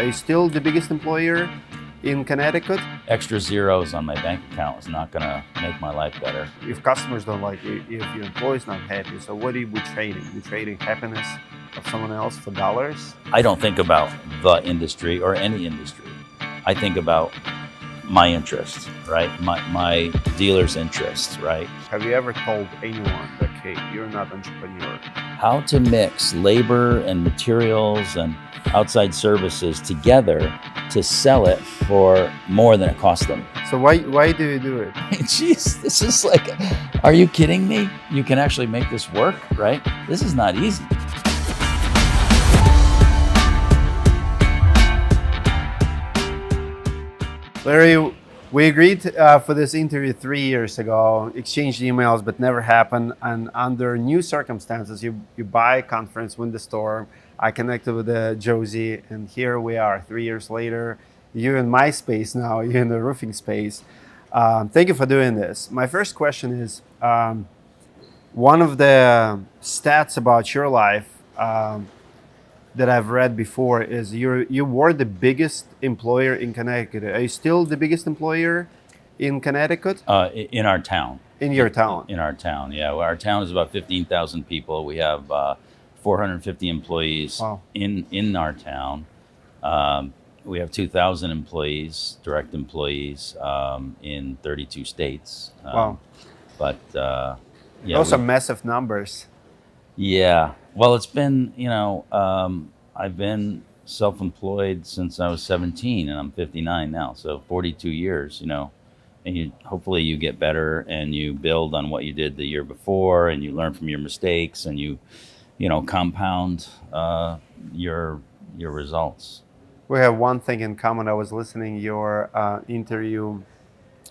you still the biggest employer in Connecticut? Extra zeros on my bank account is not gonna make my life better. If customers don't like you, if your employee's not happy, so what are you trading? You're trading happiness of someone else for dollars? I don't think about the industry or any industry. I think about my interests, right? My dealer's interests, right? Have you ever told anyone that, hey, you're not an entrepreneur? How to mix labor and materials and outside services together to sell it for more than it cost them. So why do you do it? Jeez, this is like, are you kidding me? You can actually make this work, right? This is not easy. Larry, we agreed for this interview 3 years ago, exchanged emails, but never happened. And under new circumstances, you buy a conference, win the storm. I connected with Josie, and here we are 3 years later. You're in my space now, you're in the roofing space. Thank you for doing this. My first question is, one of the stats about your life that I've read before is you were the biggest employer in Connecticut. Are you still the biggest employer in Connecticut? In our town. In your town? In our town, yeah. Well, our town is about 15,000 people. We have 450 employees. Wow. in our town. We have 2,000 employees, direct employees, in 32 states. Wow. But yeah. Those are massive numbers. Yeah. Well, it's been, I've been self-employed since I was 17 and I'm 59 now. So 42 years, and hopefully you get better and you build on what you did the year before and you learn from your mistakes and you compound your results. We have one thing in common. I was listening to your interview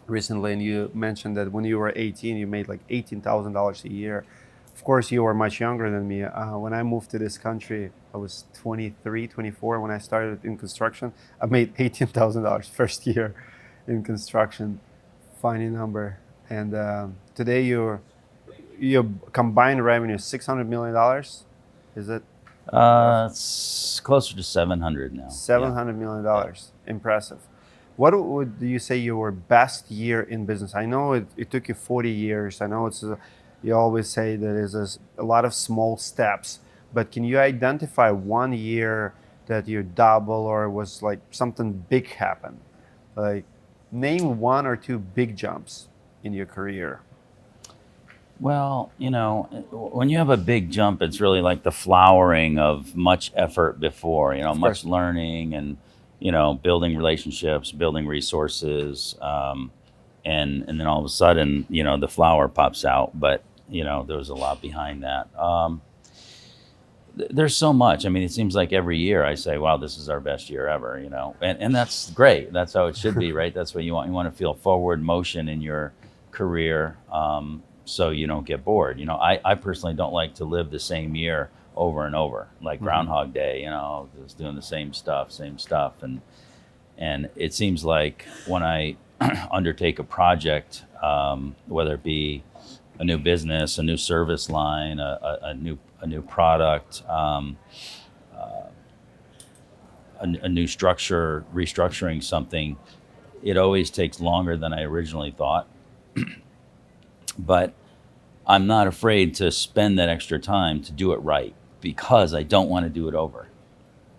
recently, and you mentioned that when you were 18, you made like $18,000 a year. Of course, you were much younger than me. When I moved to this country, I was 23, 24 when I started in construction. I made $18,000 first year in construction. Funny number. And today your combined revenue is $600 million. Is it? It's closer to 700 now. $700 million. Impressive. What would you say your best year in business? I know it took you 40 years. I know you always say that there's a lot of small steps, but can you identify one year that you double or was like something big happened? Like name one or two big jumps in your career. Well, when you have a big jump, it's really like the flowering of much effort before, much learning and, building relationships, building resources. And then all of a sudden, the flower pops out, but there was a lot behind that. There's so much. I mean, it seems like every year I say, wow, this is our best year ever, and that's great. That's how it should be, right? That's what you want. You want to feel forward motion in your career. So you don't get bored. I personally don't like to live the same year over and over, like Groundhog Day, just doing the same stuff. And it seems like when I undertake a project, whether it be a new business, a new service line, a new product, a new structure, restructuring something, it always takes longer than I originally thought. But I'm not afraid to spend that extra time to do it right because I don't want to do it over,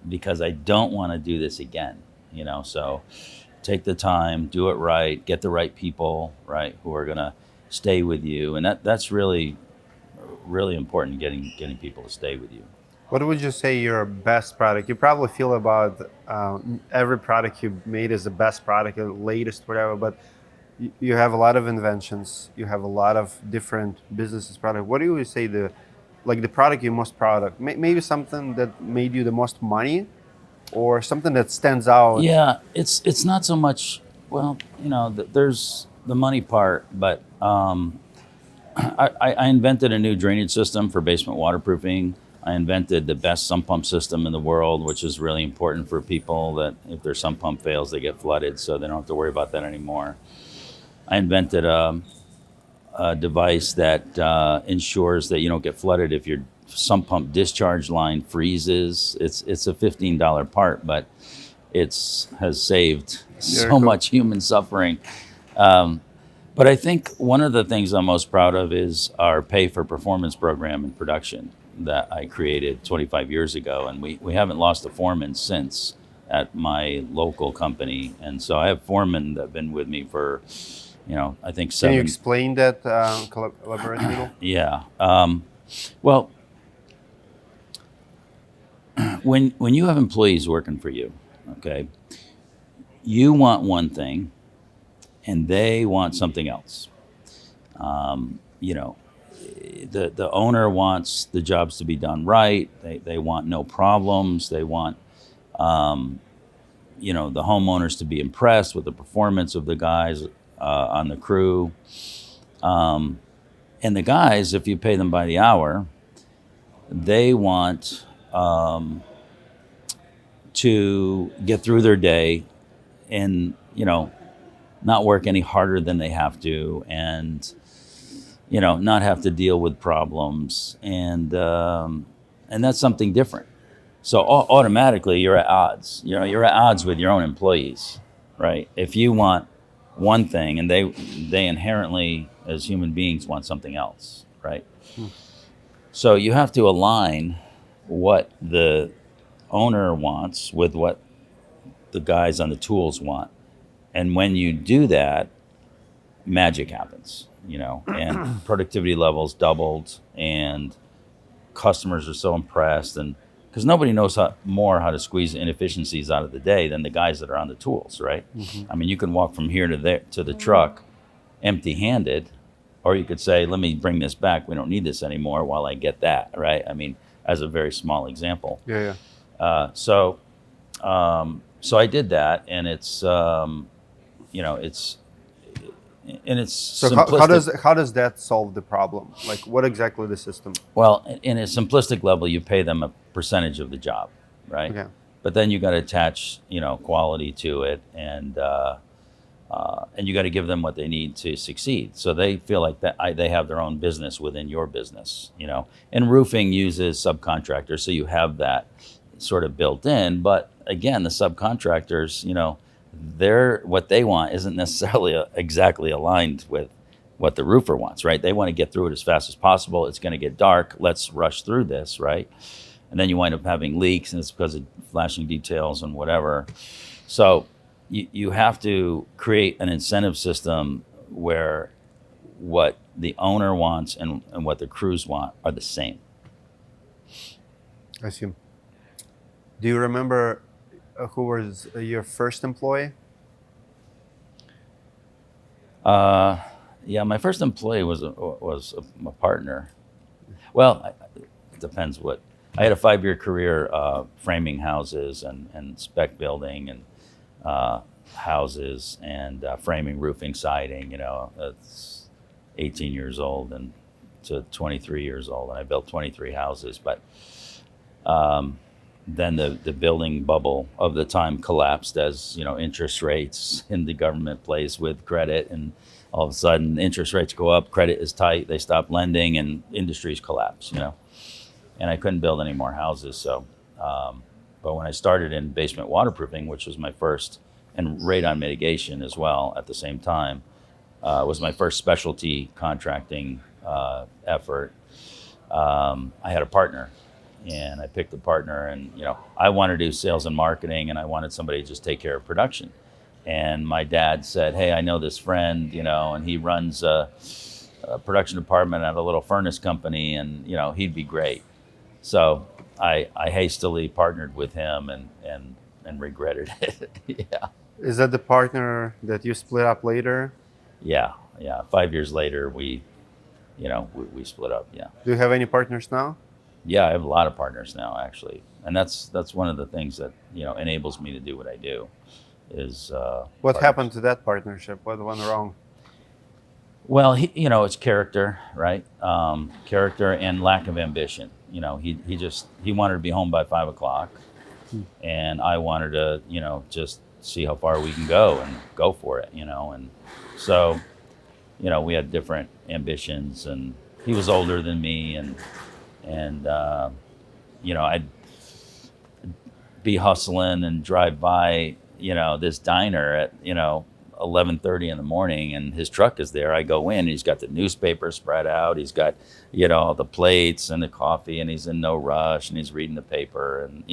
because I don't want to do this again, so take the time, do it right, get the right people, right, who are going to stay with you. And that's really, really important, getting people to stay with you. What would you say your best product? You probably feel about every product you made is the best product, the latest, whatever, but you have a lot of inventions. You have a lot of different businesses, product. What do you say the product you're most proud of? Maybe something that made you the most money, or something that stands out? Yeah, it's not so much. Well, there's the money part, but I invented a new drainage system for basement waterproofing. I invented the best sump pump system in the world, which is really important for people that if their sump pump fails, they get flooded, so they don't have to worry about that anymore. I invented a device that ensures that you don't get flooded if your sump pump discharge line freezes. It's a $15 part, but it's has saved Very so cool. much human suffering. But I think one of the things I'm most proud of is our pay for performance program in production that I created 25 years ago. And we haven't lost a foreman since at my local company. And so I have foremen that have been with me for, I think Can you 7. explain that? Elaborate a little. Yeah. Well, when you have employees working for you, okay, you want one thing and they want something else. You know, the owner wants the jobs to be done right. They want no problems. They want the homeowners to be impressed with the performance of the guys on the crew. And the guys, if you pay them by the hour, they want to get through their day and not work any harder than they have to, and not have to deal with problems, and that's something different. So automatically you're at odds. You're at odds with your own employees, right? If you want one thing and they inherently as human beings want something else, right? So you have to align what the owner wants with what the guys on the tools want. And when you do that, magic happens, and productivity levels doubled, and customers are so impressed. And because nobody knows how to squeeze inefficiencies out of the day than the guys that are on the tools, right? I mean, you can walk from here to there to the truck empty-handed, or you could say, let me bring this back. We don't need this anymore while I get that, right? I mean, as a very small example. Yeah. So I did that, and it's it's So simplistic. how does that solve the problem? Like, what exactly the system? Well, in a simplistic level, you pay them a percentage of the job, right? Okay. But then you got to attach, quality to it, and you got to give them what they need to succeed. So they feel like they have their own business within your business, And roofing uses subcontractors, so you have that sort of built in. But again, the subcontractors, what they want isn't necessarily exactly aligned with what the roofer wants, right? They want to get through it as fast as possible. It's going to get dark. Let's rush through this, right? And then you wind up having leaks, and it's because of flashing details and whatever. So you have to create an incentive system where what the owner wants and what the crews want are the same. I see. Do you remember who was your first employee? Yeah, my first employee was a partner. Well, it depends what. I had a 5-year career framing houses and spec building and houses and framing, roofing, siding. That's 18 years old and to 23 years old, and I built 23 houses. But then the building bubble of the time collapsed as interest rates in the government plays with credit, and all of a sudden interest rates go up, credit is tight, they stop lending, and industries collapse. And I couldn't build any more houses. So, but when I started in basement waterproofing, which was my first, and radon mitigation as well at the same time, was my first specialty contracting effort. I had a partner, and I picked a partner, and I wanted to do sales and marketing, and I wanted somebody to just take care of production. And my dad said, "Hey, I know this friend, and he runs a production department at a little furnace company, and he'd be great." So I hastily partnered with him and regretted it. Yeah. Is that the partner that you split up later? Yeah. 5 years later, we split up. Yeah. Do you have any partners now? Yeah, I have a lot of partners now, actually, and that's one of the things that enables me to do what I do. Is what partners. happened to that partnership? What went wrong? Well, it's character, right? Character and lack of ambition. He wanted to be home by 5 o'clock, and I wanted to just see how far we can go and go for it. And so we had different ambitions, and he was older than me, and I be hustling and drive by, this diner at, 11:30 in the morning, and his truck is there. I go in, and he's got the newspaper spread out. He's got, the plates and the coffee, and he's in no rush, and he's reading the paper. And,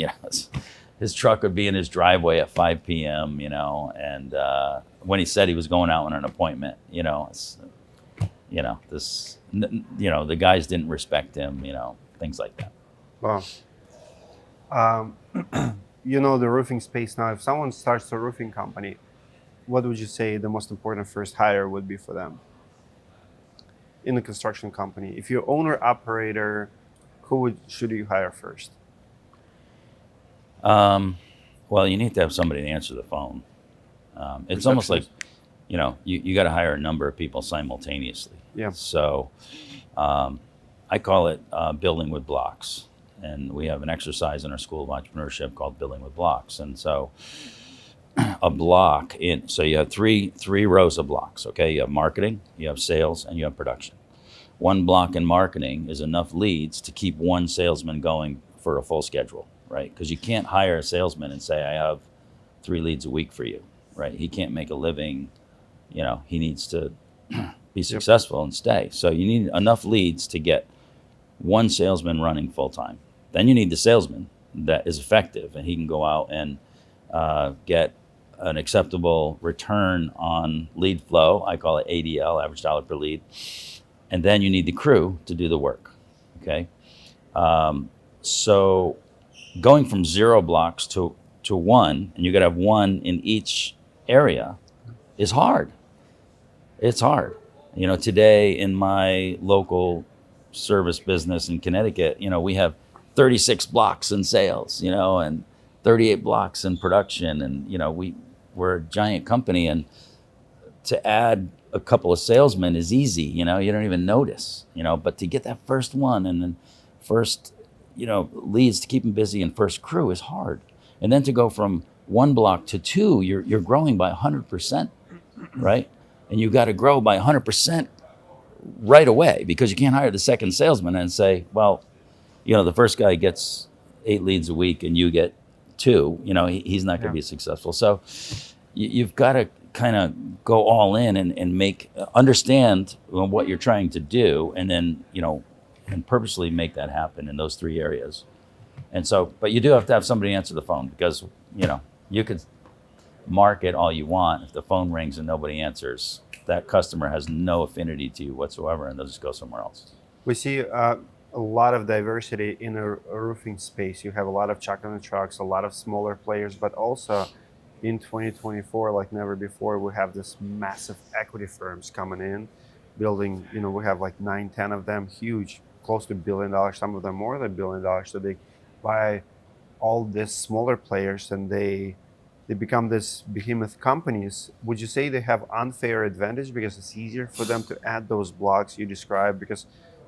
his truck would be in his driveway at 5 p.m., and when he said he was going out on an appointment, the guys didn't respect him, things like that. Well, the roofing space now. If someone starts a roofing company, what would you say the most important first hire would be for them in the construction company? If you're owner operator, should you hire first? Well, you need to have somebody to answer the phone. It's almost like, you got to hire a number of people simultaneously. Yeah. So I call it building with blocks. And we have an exercise in our School of Entrepreneurship called Building with Blocks. And so a block so you have three rows of blocks, okay? You have marketing, you have sales, and you have production. One block in marketing is enough leads to keep one salesman going for a full schedule, right? Because you can't hire a salesman and say, I have 3 leads a week for you, right? He can't make a living, he needs to be successful and stay. So you need enough leads to get one salesman running full time. Then you need the salesman that is effective, and he can go out and get an acceptable return on lead flow. I call it ADL, average dollar per lead. And then you need the crew to do the work, okay? So going from 0 blocks to 1, and you got to have 1 in each area, is hard. It's hard. Today in my local service business in Connecticut, we have 36 blocks in sales, and 38 blocks in production. And, we're a giant company, and to add a couple of salesmen is easy, you don't even notice, but to get that first one and then first, leads to keep them busy and first crew is hard. And then to go from 1 block to 2, you're growing by 100%, right? And you got to grow by 100% right away, because you can't hire the second salesman and say, well, the first guy gets 8 leads a week and you get 2, he's not going to be successful. So you've got to kind of go all in and understand what you're trying to do, and then, and purposely make that happen in those 3 areas. And so, but you do have to have somebody answer the phone, because, you could market all you want. If the phone rings and nobody answers, that customer has no affinity to you whatsoever, and they'll just go somewhere else. We see a lot of diversity in a roofing space. You have a lot of chocolate trucks, a lot of smaller players, but also in 2024, like never before, we have this massive equity firms coming in, building, we have like 9-10 of them, huge, close to $1 billion, some of them more than $1 billion. So they buy all these smaller players, and they become this behemoth companies. Would you say they have unfair advantage because it's easier for them to add those blocks you described? Because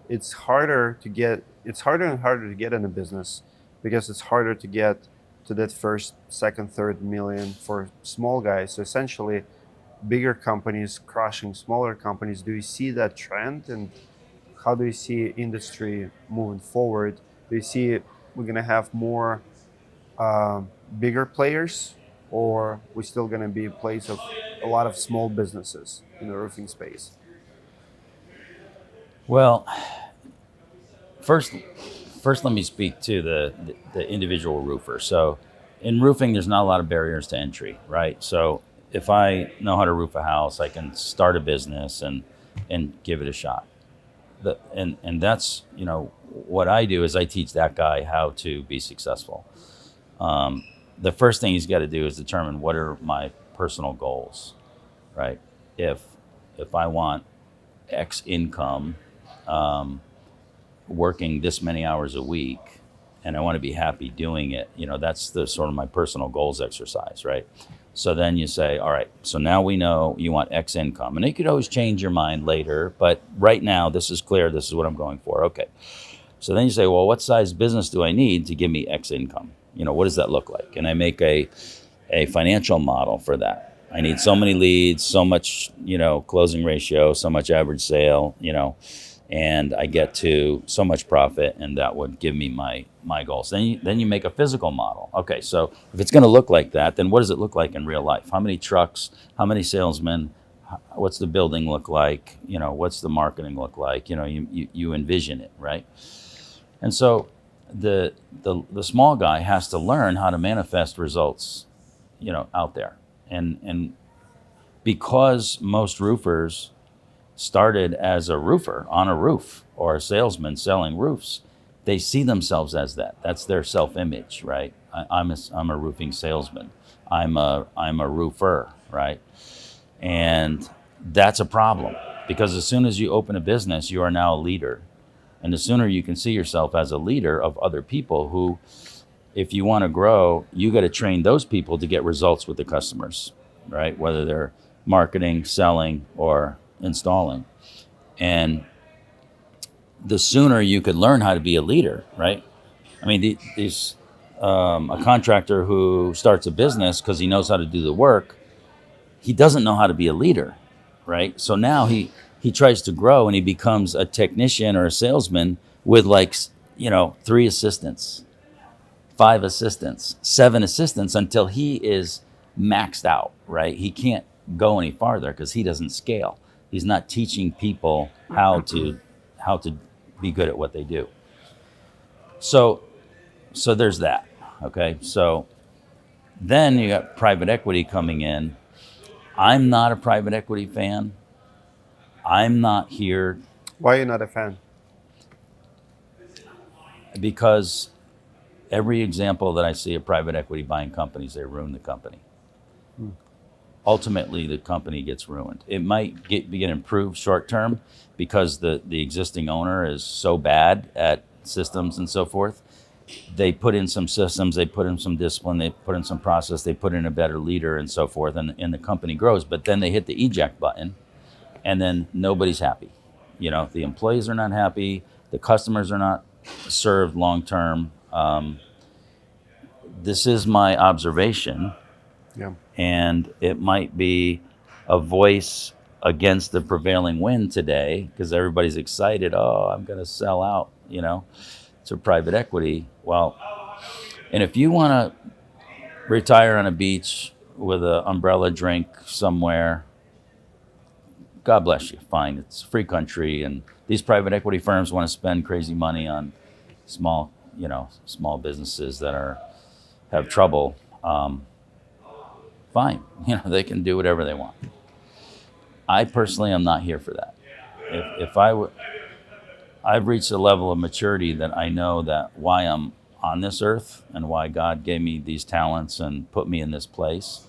it's harder and harder to get in a business, because it's harder to get to that first, second, third million for small guys. So essentially, bigger companies crushing smaller companies. Do you see that trend, and how do you see industry moving forward? Do you see we're going to have more bigger players, or we're still going to be a place of a lot of small businesses in the roofing space? Well, first let me speak to the individual roofer. So in roofing, there's not a lot of barriers to entry, right? So if I know how to roof a house, I can start a business and give it a shot. And that's, what I do is I teach that guy how to be successful. The first thing he's got to do is determine what are my personal goals, right? If I want X income, working this many hours a week, and I want to be happy doing it, that's the sort of my personal goals exercise, right? So then you say, all right, so now we know you want X income, and you could always change your mind later, but right now this is clear, this is what I'm going for. Okay. So then you say, well, what size business do I need to give me X income? What does that look like? And I make a financial model for that. I need so many leads, so much, closing ratio, so much average sale, and I get to so much profit, and that would give me my goals. Then you make a physical model. Okay, so if it's going to look like that, then what does it look like in real life? How many trucks? How many salesmen? What's the building look like? What's the marketing look like? You envision it, right? And so the small guy has to learn how to manifest results, out there. And because most roofers started as a roofer on a roof or a salesman selling roofs, they see themselves as that. That's their self-image, right? I'm a roofing salesman. I'm a roofer, right? And that's a problem, because as soon as you open a business, you are now a leader. And the sooner you can see yourself as a leader of other people who, if you want to grow, you got to train those people to get results with the customers, right? Whether they're marketing, selling, or installing. And the sooner you could learn how to be a leader, right? I mean, a contractor who starts a business because he knows how to do the work, he doesn't know how to be a leader, right? So now he tries to grow and he becomes a technician or a salesman with 3 assistants, 5 assistants, 7 assistants, until he is maxed out, right? He can't go any farther because he doesn't scale. He's not teaching people how to be good at what they do. So there's that. Okay. So then you got private equity coming in. I'm not a private equity fan. I'm not here. Why are you not a fan? Because every example that I see of private equity buying companies, they ruin the company. Ultimately, the company gets ruined. It might get improved short term because the existing owner is so bad at systems and so forth. They put in some systems, they put in some discipline, they put in some process, they put in a better leader and so forth, and the company grows. But then they hit the eject button, and then nobody's happy. The employees are not happy. The customers are not served long term. This is my observation. Yeah. And it might be a voice against the prevailing wind today because everybody's excited. Oh, I'm going to sell out, to private equity. Well, and if you want to retire on a beach with an umbrella drink somewhere, God bless you. Fine. It's a free country. And these private equity firms want to spend crazy money on small businesses that have trouble. Fine. They can do whatever they want. I personally am not here for that. If I've reached a level of maturity that I know that why I'm on this earth and why God gave me these talents and put me in this place.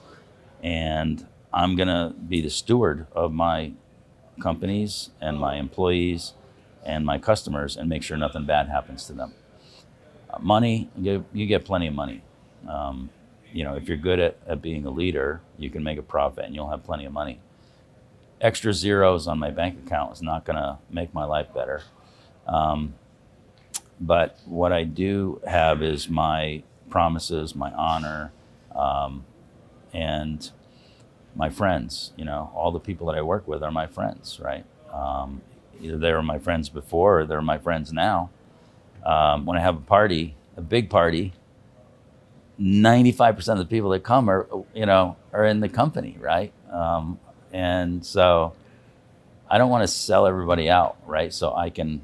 And I'm going to be the steward of my companies and my employees and my customers and make sure nothing bad happens to them. Money, you get plenty of money. If you're good at being a leader, you can make a profit and you'll have plenty of money. Extra zeros on my bank account is not going to make my life better. But what I do have is my promises, my honor, and my friends. All the people that I work with are my friends, right? Either they were my friends before or they're my friends now. When I have a big party, 95% of the people that come are in the company, right? And so I don't want to sell everybody out, right? So I can,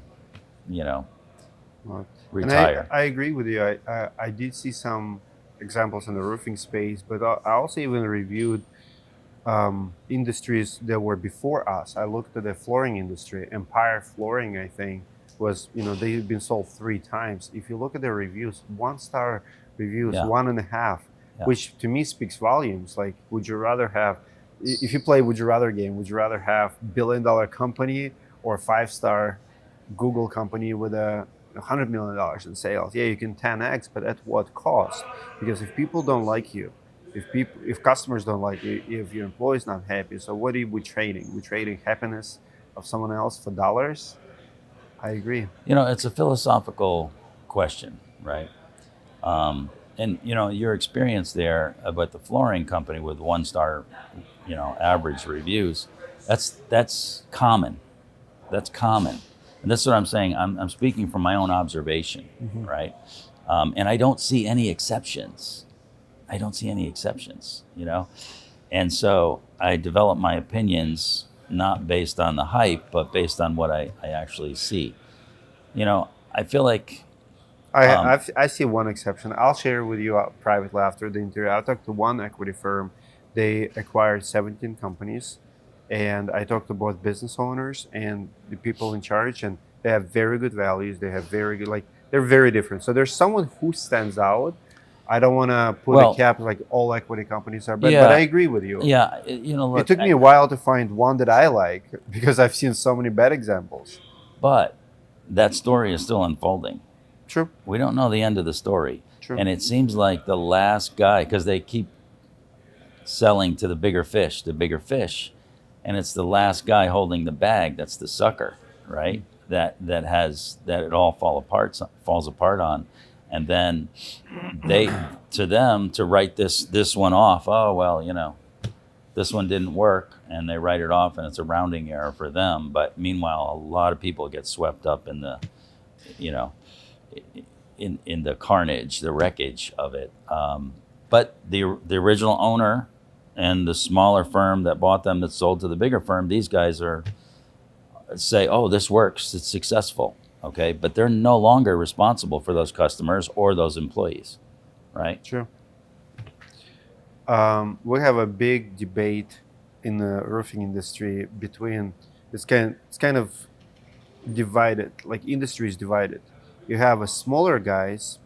retire. And I agree with you. I did see some examples in the roofing space, but I also even reviewed industries that were before us. I looked at the flooring industry. Empire Flooring, I think, was, they've been sold 3 times. If you look at their reviews, 1-star reviews, 1.5, which to me speaks volumes. Like, would you rather have, if you play would you rather game, would you rather have $1 billion company or 5-star Google company with $100 million in sales? Yeah, you can 10x, but at what cost? Because if people don't like you, if customers don't like you, if your employee's not happy, so what are we trading? We're trading happiness of someone else for dollars? I agree. It's a philosophical question, right? And your experience there about the flooring company with 1-star, average reviews, that's common. That's common. And that's what I'm saying. I'm speaking from my own observation, right? And I don't see any exceptions. I don't see any exceptions, you know? And so I develop my opinions not based on the hype, but based on what I actually see. You know, I feel like, um, I see one exception. I'll share with you privately after the interview. I talked to one equity firm. They acquired 17 companies, and I talked to both business owners and the people in charge, and they have very good values. They have very good, like, they're very different. So there's someone who stands out. I don't want to put a well, cap like all equity companies are, but I yeah, agree with you. yeah, you know, It look, took me a while to find one that I like because I've seen so many bad examples. but that story is still unfolding. True, We don't know the end of the story. true. And it seems like the last guy, because they keep selling to the bigger fish, and it's the last guy holding the bag that's the sucker, right? That it all falls apart on, and then they to them to write this one off. Oh well, you know, this one didn't work, and they write it off, and it's a rounding error for them. But meanwhile, a lot of people get swept up in the, you know, in the carnage, the wreckage of it. But the original owner and the smaller firm that bought them that sold to the bigger firm, these guys are say, oh, this works, it's successful, okay? But they're no longer responsible for those customers or those employees, right? True. We have a big debate in the roofing industry between it's kind of divided, like industry is divided. You have a smaller guys,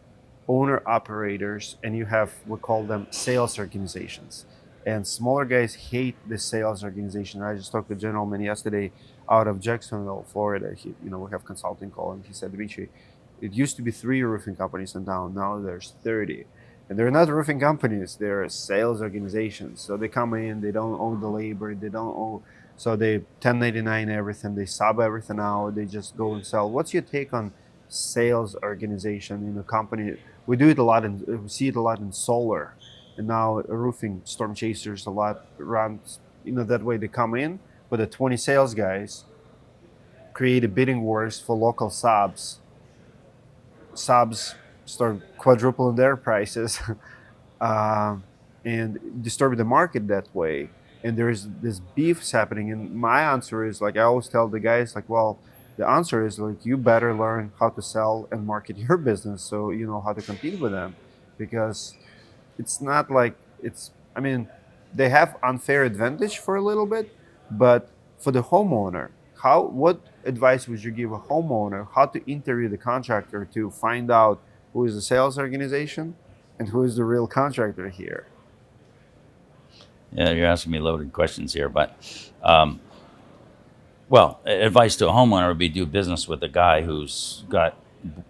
owner operators, and you have we call them sales organizations. And smaller guys hate the sales organization. I just talked to a gentleman yesterday out of Jacksonville, Florida. We have consulting call, and he said, Dmitry, it used to be 3 roofing companies in town. Now there's 30. And they're not roofing companies, they're sales organizations. So they come in, they don't own the labor, they don't own, so they 1099 everything, they sub everything out, they just go and sell. What's your take on sales organization in a company? We do it a lot, we see it a lot in solar. And now roofing storm chasers a lot around, that way they come in with the 20 sales guys, create a bidding wars for local subs start quadrupling their prices uh, and disturb the market that way. And there's this beefs happening. And my answer is like I always tell the guys, like, well, the answer is like you better learn how to sell and market your business so you know how to compete with them, because it's not like it's. I mean, they have unfair advantage for a little bit, but for the homeowner, what advice would you give a homeowner how to interview the contractor to find out who is the sales organization and who is the real contractor here? Yeah, you're asking me loaded questions here, but um, well, advice to a homeowner would be do business with a guy who's got,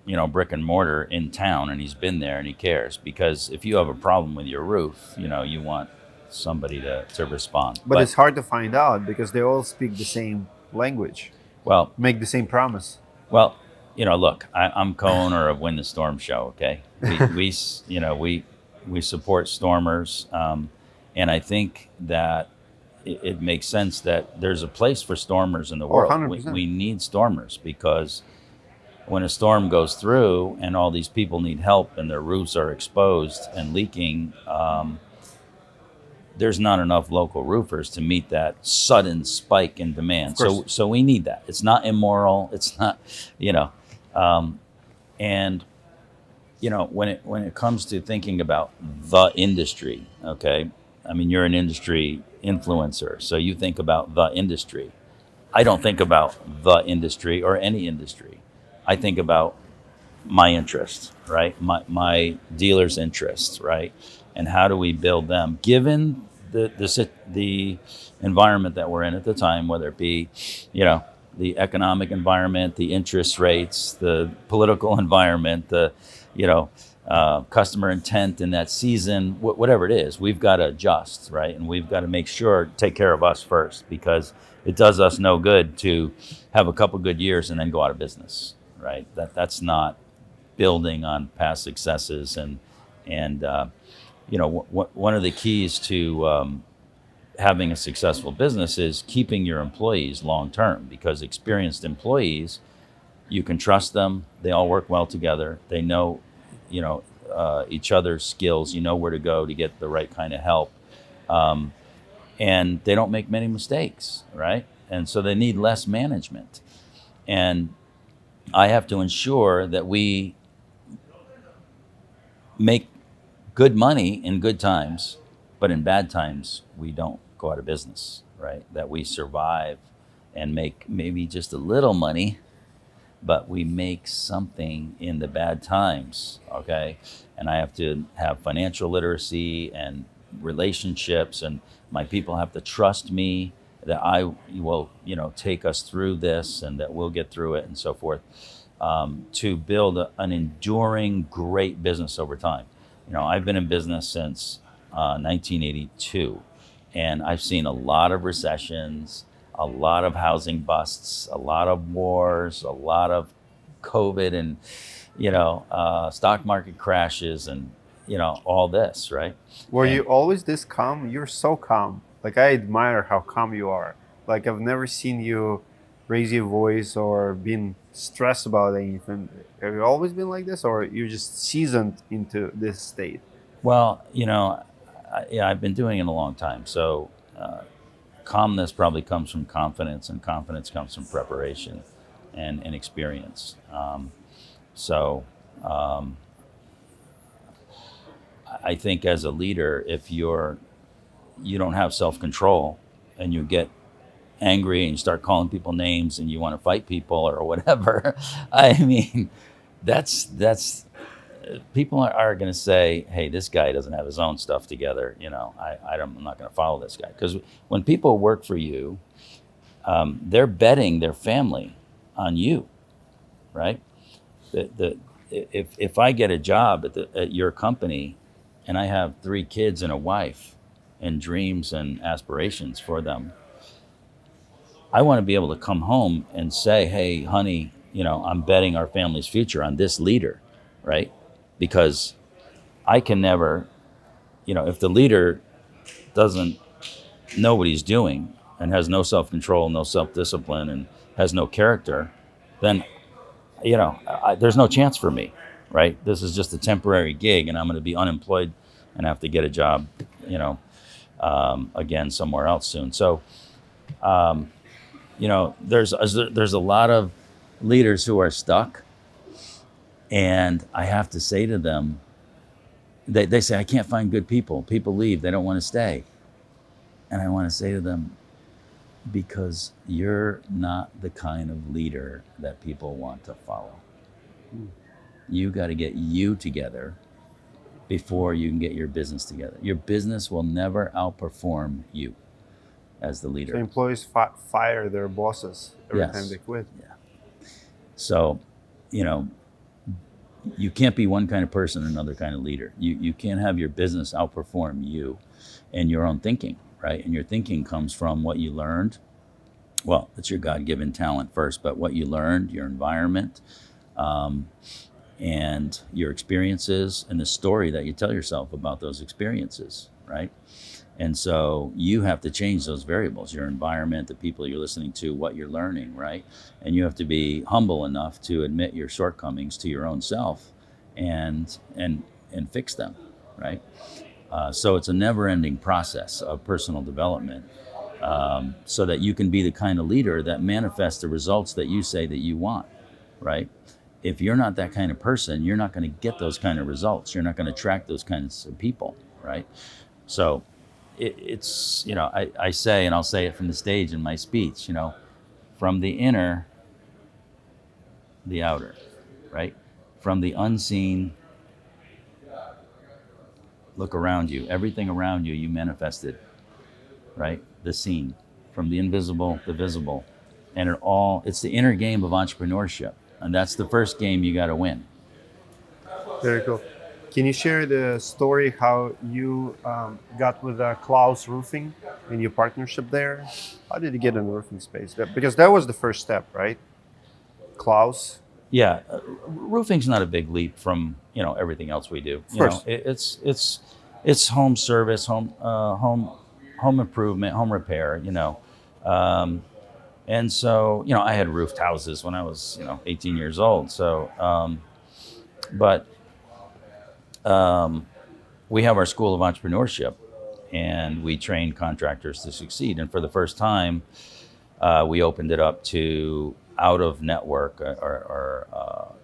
you know, brick and mortar in town and he's been there and he cares. Because if you have a problem with your roof, you know, you want somebody to respond. But it's hard to find out because they all speak the same language, well, make the same promise. well, you know, look, I'm co-owner of Win the Storm Show. Okay, you know, we support stormers, and I think that it makes sense that there's a place for stormers in the Oh, world. 100%. We need stormers because when a storm goes through and all these people need help and their roofs are exposed and leaking, there's not enough local roofers to meet that sudden spike in demand. Of course. So we need that. It's not immoral. It's not, you know, and you know when it comes to thinking about the industry, okay. I mean, you're an industry influencer, so you think about the industry. I don't think about the industry or any industry. I think about my interests, right? My dealers' interests, right? And how do we build them, given the environment that we're in at the time, whether it be, you know, the economic environment, the interest rates, the political environment, the, you know, customer intent in that season, whatever it is, we've got to adjust, right? And we've got to make sure, take care of us first, because it does us no good to have a couple good years and then go out of business, right? That's not building on past successes. And you know, one of the keys to having a successful business is keeping your employees long term, because experienced employees, you can trust them. They all work well together. They know each other's skills. You know where to go to get the right kind of help. Um, and they don't make many mistakes, right? And so they need less management. And I have to ensure that we make good money in good times, but in bad times, we don't go out of business, right? That we survive and make maybe just a little money, but we make something in the bad times, okay? And I have to have financial literacy and relationships, and my people have to trust me that I will, take us through this and that we'll get through it and so forth, to build an enduring, great business over time. I've been in business since 1982, and I've seen a lot of recessions, a lot of housing busts, a lot of wars, a lot of COVID, and stock market crashes, and all this, right? Were And you always this calm? You're so calm. Like, I admire how calm you are. Like, I've never seen you raise your voice or been stressed about anything. Have you always been like this, or you're just seasoned into this state? well, yeah, I've been doing it a long time, so calmness probably comes from confidence, and confidence comes from preparation and experience. So um, I think as a leader, if you don't have self control and you get angry and you start calling people names and you want to fight people or whatever, I mean, that's people are going to say, hey, this guy doesn't have his own stuff together. I'm not going to follow this guy, because when people work for you, they're betting their family on you, right? If I get a job at your company and I have 3 kids and a wife and dreams and aspirations for them, I want to be able to come home and say, hey, honey, I'm betting our family's future on this leader, right? Because I can never, if the leader doesn't know what he's doing and has no self-control, no self-discipline, and has no character, then, there's no chance for me, right? This is just a temporary gig, and I'm going to be unemployed and have to get a job, again, somewhere else soon. So, there's a lot of leaders who are stuck, and I have to say to them, they say, I can't find good people. People leave, they don't want to stay. And I want to say to them, because you're not the kind of leader that people want to follow. You got to get you together before you can get your business together. Your business will never outperform you as the leader. So employees fire their bosses every Yes. time they quit. Yeah. So, you can't be one kind of person and another kind of leader. You can't have your business outperform you and your own thinking, right? And your thinking comes from what you learned. Well, it's your God-given talent first, but what you learned, your environment, and your experiences, and the story that you tell yourself about those experiences, right? And so you have to change those variables, your environment, the people you're listening to, what you're learning, right? And you have to be humble enough to admit your shortcomings to your own self and fix them, right? So it's a never-ending process of personal development, so that you can be the kind of leader that manifests the results that you say that you want, right? If you're not that kind of person, you're not going to get those kind of results. You're not going to attract those kinds of people, right? So it's, I say, and I'll say it from the stage in my speech, from the inner, the outer, right? From the unseen, look around you. Everything around you, you manifested, right? The seen. From the invisible, the visible. And it's the inner game of entrepreneurship. And that's the first game you got to win. Very cool. Can you share the story how you got with Klaus Roofing and your partnership there? How did you get in the roofing space? Because that was the first step, right? Klaus. Yeah, roofing's not a big leap from everything else we do. Of course. It's home service, home improvement, home repair. And so I had roofed houses when I was 18 years old. So, but we have our School of Entrepreneurship, and we train contractors to succeed. And for the first time, we opened it up to out of network or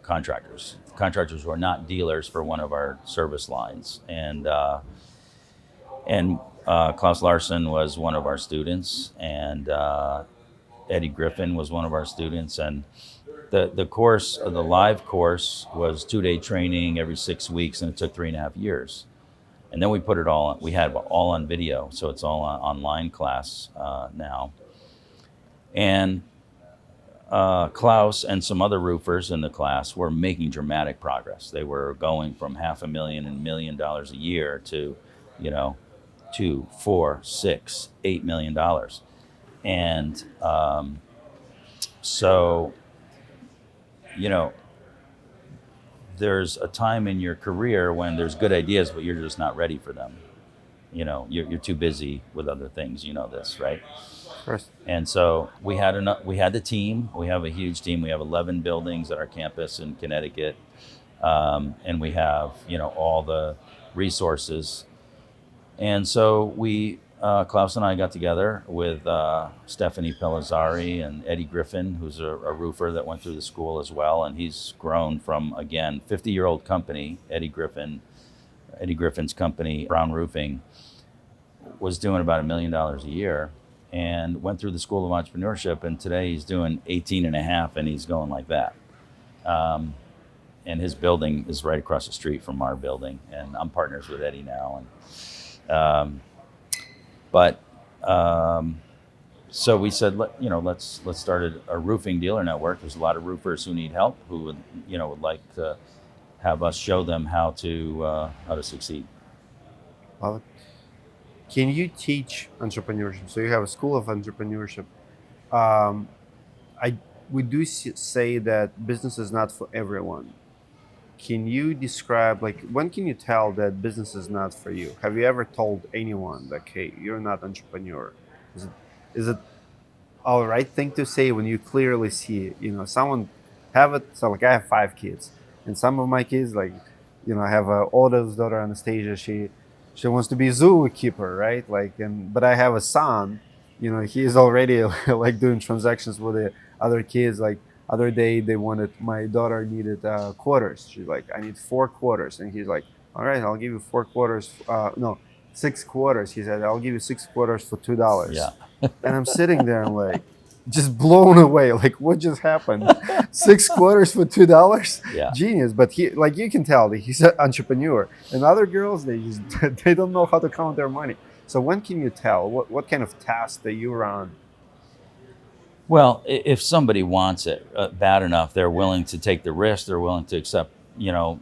contractors. Contractors who are not dealers for one of our service lines. And Klaus Larson was one of our students, and Eddie Griffin was one of our students. And the course, the live course, was 2-day training every 6 weeks, and it took 3.5 years. And then we put it all, we had all on video, so it's all on online class now. And Klaus and some other roofers in the class were making dramatic progress. They were going from $500,000 and $1 million a year to, $2, $4, $6, $8 million. And so, there's a time in your career when there's good ideas, but you're just not ready for them. You're too busy with other things. You know this, right? Of course. And so we had the team. We have a huge team. We have 11 buildings at our campus in Connecticut, and we have all the resources. And so Klaus and I got together with Stephanie Pellizzari and Eddie Griffin, who's a roofer that went through the school as well, and he's grown from, again, 50-year-old company. Eddie Griffin's company, Brown Roofing, was doing about $1 million a year, and went through the School of Entrepreneurship, and today he's doing 18.5, and he's going like that. And his building is right across the street from our building, and I'm partners with Eddie now. And so we said, let's start a roofing dealer network. There's a lot of roofers who need help, who would like to have us show them how to succeed. Well, can you teach entrepreneurship? So you have a school of entrepreneurship. We do say that business is not for everyone. Can you describe, when can you tell that business is not for you? Have you ever told anyone that, hey, you're not an entrepreneur? Is it all right thing to say when you clearly see, someone have it? So I have 5 kids, and some of my kids, I have an oldest daughter, Anastasia. She wants to be a zookeeper, right? But I have a son, he is already doing transactions with the other kids. Other day, my daughter needed quarters. She's like, I need 4 quarters. And he's like, all right, I'll give you 4 quarters. No, 6 quarters. He said, I'll give you 6 quarters for $2. Yeah. And I'm sitting there and just blown away. What just happened? 6 quarters for $2? Yeah. Genius. But he, you can tell that he's an entrepreneur. And other girls, they don't know how to count their money. So when can you tell? What kind of task that you run? Well, if somebody wants it bad enough, they're willing to take the risk. They're willing to accept,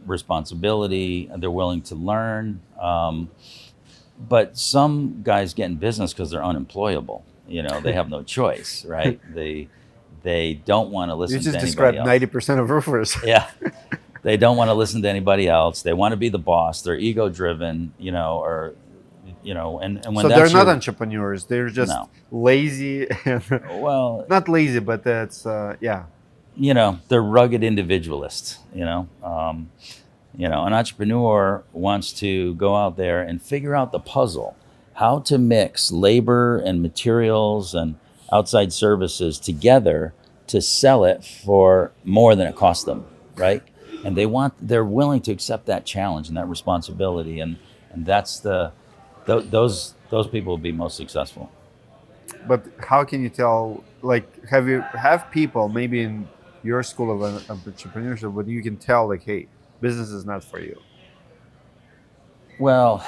responsibility. They're willing to learn. But some guys get in business because they're unemployable. They have no choice, right? They don't want to listen to anybody else. You just described 90% of roofers. Yeah. They don't want to listen to anybody else. They want to be the boss. They're ego-driven, and when so they're not entrepreneurs. They're just lazy. Well, not lazy, but that's yeah. They're rugged individualists. An entrepreneur wants to go out there and figure out the puzzle, how to mix labor and materials and outside services together to sell it for more than it costs them, right? And they're willing to accept that challenge and that responsibility, and that's those people will be most successful. But how can you tell? Have people maybe in your school of entrepreneurship, but you can tell hey, business is not for you? Well,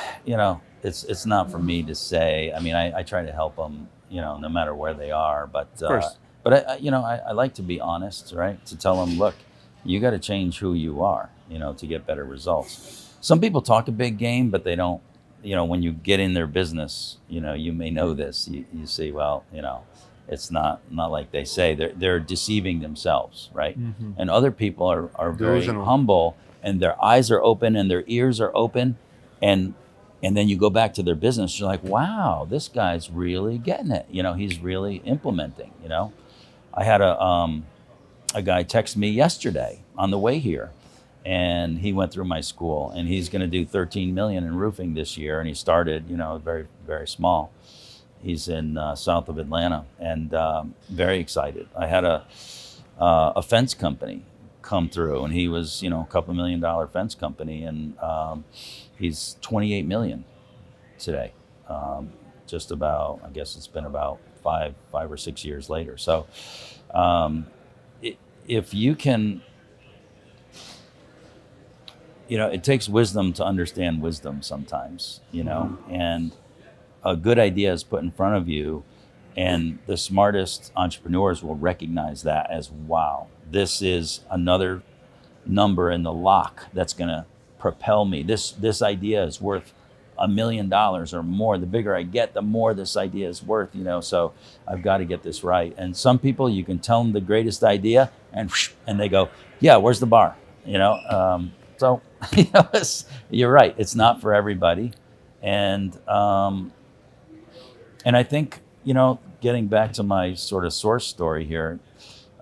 it's not for me to say. I mean, I try to help them, no matter where they are. But of course. But I like to be honest, right? To tell them, look, you got to change who you are, to get better results. Some people talk a big game, but they don't. When you get in their business, you may know this. You see, well, it's not like they say. They're deceiving themselves, right? Mm-hmm. And other people are very humble, and their eyes are open and their ears are open, and then you go back to their business. You're like, wow, this guy's really getting it. He's really implementing. I had a guy text me yesterday on the way here, and he went through my school, and he's going to do 13 million in roofing this year. And he started, very, very small. He's in south of Atlanta, and very excited. I had a fence company come through, and he was, a couple $1 million fence company, and he's 28 million today. Just about, I guess it's been about five or 6 years later. So if you can, it takes wisdom to understand wisdom sometimes, and a good idea is put in front of you, and the smartest entrepreneurs will recognize that as, wow, this is another number in the lock that's going to propel me. This idea is worth $1 million or more. The bigger I get, the more this idea is worth, so I've got to get this right. And some people, you can tell them the greatest idea, and they go, yeah, where's the bar? So you're right, it's not for everybody. And I think, getting back to my sort of source story here,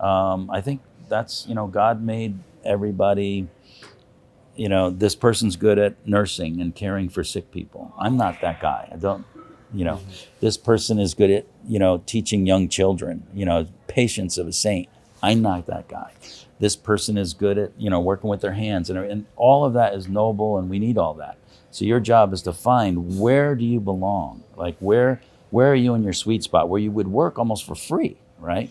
I think that's, God made everybody, this person's good at nursing and caring for sick people. I'm not that guy. I don't, this person is good at, teaching young children, patience of a saint. I'm not that guy. This person is good at, working with their hands, and all of that is noble, and we need all that. So your job is to find, where do you belong? Like, where are you in your sweet spot where you would work almost for free, right?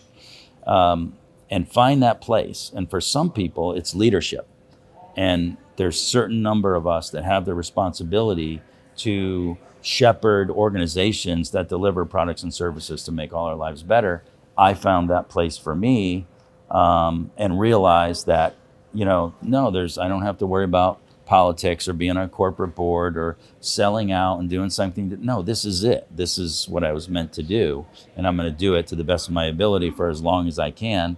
And find that place. And for some people, it's leadership. And there's a certain number of us that have the responsibility to shepherd organizations that deliver products and services to make all our lives better. I found that place for me, and realized that, no, I don't have to worry about politics or being on a corporate board or selling out and doing something. No, this is it. This is what I was meant to do, and I'm going to do it to the best of my ability for as long as I can.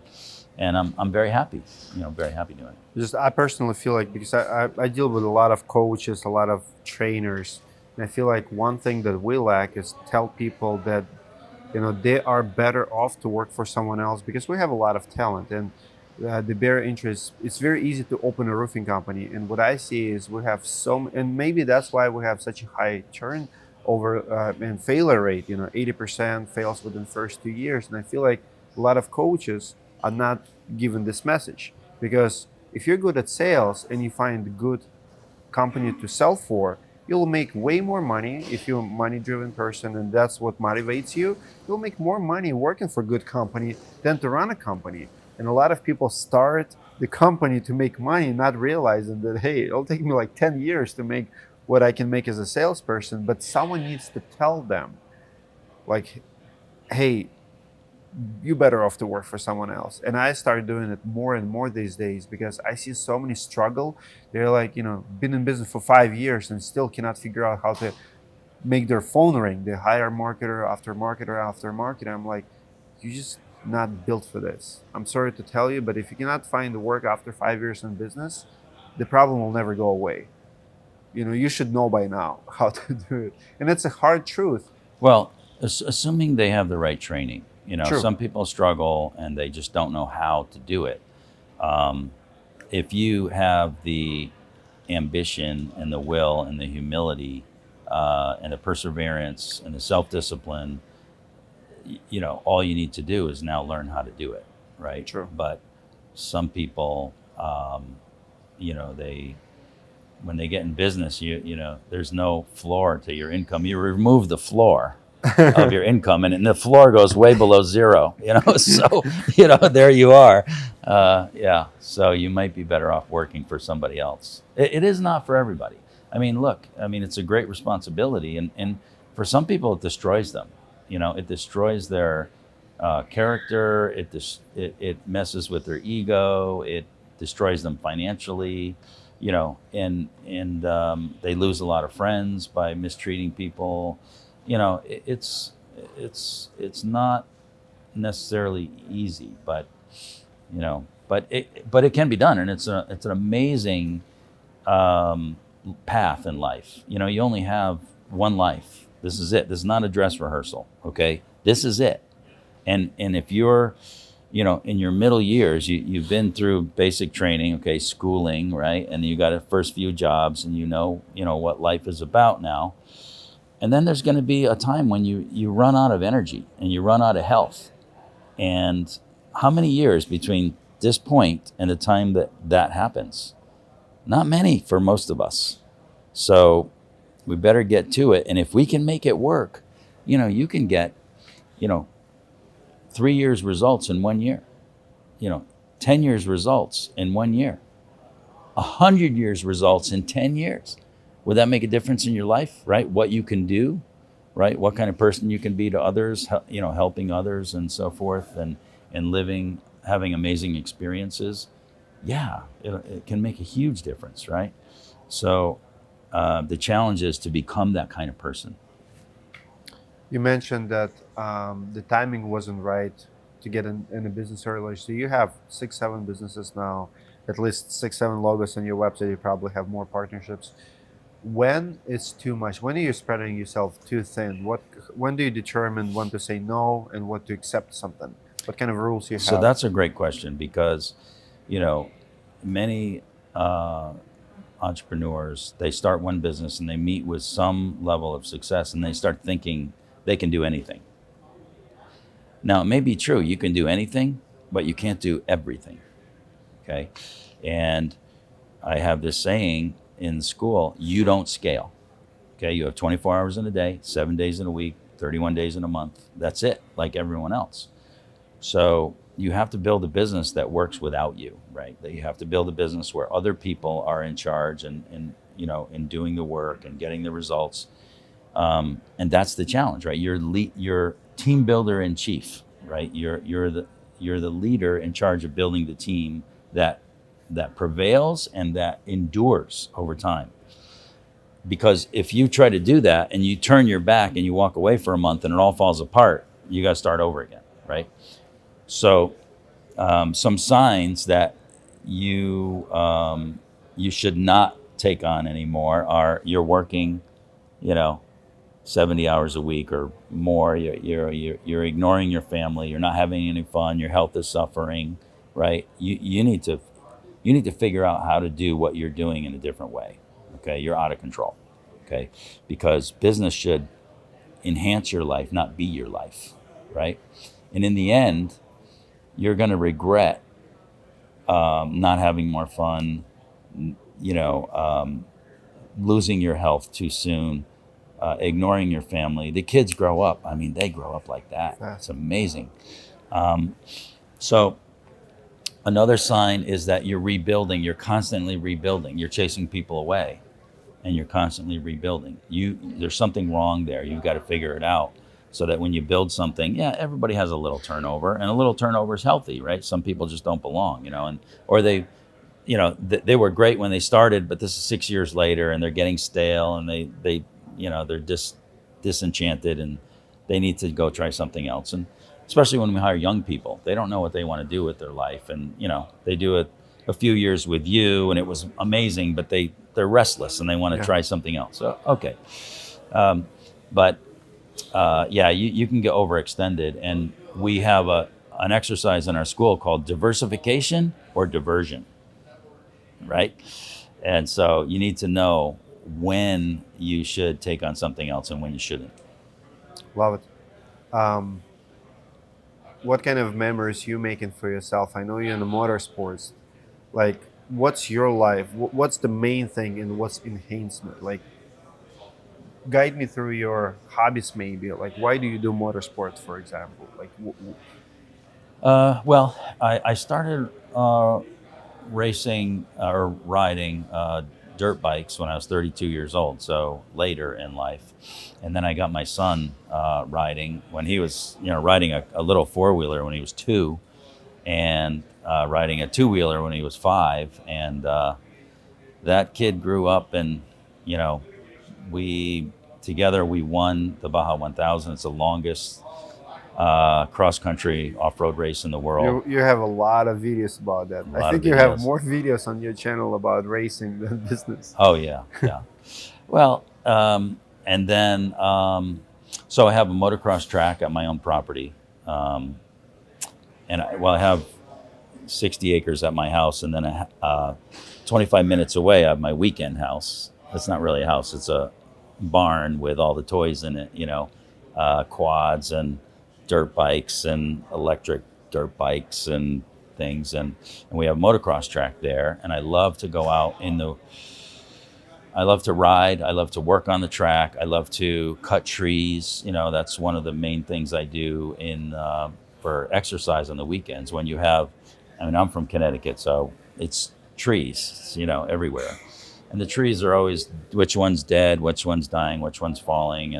And I'm very happy, very happy doing it. I personally feel like, because I deal with a lot of coaches, a lot of trainers, and I feel like one thing that we lack is tell people that, they are better off to work for someone else, because we have a lot of talent, and the bare interest, it's very easy to open a roofing company. And what I see is we have and maybe that's why we have such a high turnover and failure rate, 80% fails within the first 2 years. And I feel like a lot of coaches are not given this message, because if you're good at sales and you find a good company to sell for, you'll make way more money. If you're a money-driven person and that's what motivates you, you'll make more money working for a good company than to run a company. And a lot of people start the company to make money, not realizing that, hey, it'll take me like 10 years to make what I can make as a salesperson. But someone needs to tell them, like, hey, you better off to work for someone else. And I started doing it more and more these days, because I see so many struggle. They're like, been in business for 5 years and still cannot figure out how to make their phone ring. They hire marketer after marketer after marketer. I'm like, you just not built for this. I'm sorry to tell you, but if you cannot find the work after 5 years in business, the problem will never go away. You should know by now how to do it. And it's a hard truth. Well, assuming they have the right training. True. Some people struggle and they just don't know how to do it. If you have the ambition and the will and the humility and the perseverance and the self-discipline, all you need to do is now learn how to do it, right? True. But some people, when they get in business, there's no floor to your income. You remove the floor of your income, and the floor goes way below zero, so, there you are. So you might be better off working for somebody else. It is not for everybody. Look, it's a great responsibility, and for some people it destroys them. It destroys their character. It messes with their ego. It destroys them financially, and they lose a lot of friends by mistreating people. It's not necessarily easy, but it can be done, and it's an amazing path in life. You only have one life. This is it. This is not a dress rehearsal. Okay, this is it. And if you're in your middle years, you've been through basic training, okay, schooling, right? And you got a first few jobs and what life is about now. And then there's going to be a time when you run out of energy and you run out of health. And how many years between this point and the time that happens? Not many for most of us. So we better get to it. And if we can make it work, you can get, 3 years results in 1 year, 10 years results in 1 year, 100 years results in 10 years. Would that make a difference in your life, right? What you can do, right? What kind of person you can be to others, helping others and so forth, and living, having amazing experiences. Yeah, it can make a huge difference, right? So the challenge is to become that kind of person. You mentioned that the timing wasn't right to get in a business early. So you have 6, 7 businesses now, at least 6, 7 logos on your website. You probably have more partnerships. When it's too much? When are you spreading yourself too thin? When do you determine when to say no and what to accept something? What kind of rules you have? So that's a great question, because, many entrepreneurs, they start one business and they meet with some level of success and they start thinking they can do anything. Now, it may be true, you can do anything, but you can't do everything. Okay. And I have this saying in school: you don't scale. Okay. You have 24 hours in a day, 7 days in a week, 31 days in a month. That's it, like everyone else. So you have to build a business that works without you, right? That you have to build a business where other people are in charge and in doing the work and getting the results. And that's the challenge, right? You're team builder in chief, right? You're the leader in charge of building the team that prevails and that endures over time. Because if you try to do that and you turn your back and you walk away for a month and it all falls apart, you got to start over again, right? So some signs that you should not take on anymore are: you're working, 70 hours a week or more. You're ignoring your family. You're not having any fun. Your health is suffering, right? You need to figure out how to do what you're doing in a different way. Okay, you're out of control. Okay, because business should enhance your life, not be your life, right? And in the end, you're going to regret not having more fun, losing your health too soon, ignoring your family. The kids grow up. I mean, they grow up like that. It's amazing. So another sign is that you're rebuilding. You're constantly rebuilding. You're chasing people away, and you're constantly rebuilding. There's something wrong there. You've got to figure it out, so that when you build something, everybody has a little turnover, and a little turnover is healthy, right? Some people just don't belong, or they were great when they started, but this is 6 years later and they're getting stale, and they're disenchanted, and they need to go try something else. And especially when we hire young people, they don't know what they want to do with their life. And, they do it a few years with you and it was amazing, but they're restless and they want to try something else. So, okay. But you can get overextended. And we have an exercise in our school called diversification or diversion, right? And so you need to know when you should take on something else and when you shouldn't. Love it. What kind of memories you making for yourself? I know you're in the motorsports. Like, what's your life? What's the main thing and what's enhancement? Like, guide me through your hobbies, maybe. Like, why do you do motorsports, for example? Like, Well, I started racing or riding dirt bikes when I was 32 years old, so later in life. And then I got my son riding when he was, riding a little four-wheeler when he was 2, and riding a two-wheeler when he was 5. And that kid grew up, and, we won the Baja 1000. It's the longest cross-country off-road race in the world. you have a lot of videos about that. I think you have more videos on your channel about racing than business. Oh, yeah. Well, and then, so I have a motocross track at my own property. and I have 60 acres at my house, and then 25 minutes away I have my weekend house. It's not really a house; it's a barn with all the toys in it. Quads and dirt bikes and electric dirt bikes and things, and we have a motocross track there. And I love to go out I love to ride. I love to work on the track. I love to cut trees. That's one of the main things I do for exercise on the weekends. I'm from Connecticut, so it's trees, everywhere. And the trees are always, which one's dead, which one's dying, which one's falling.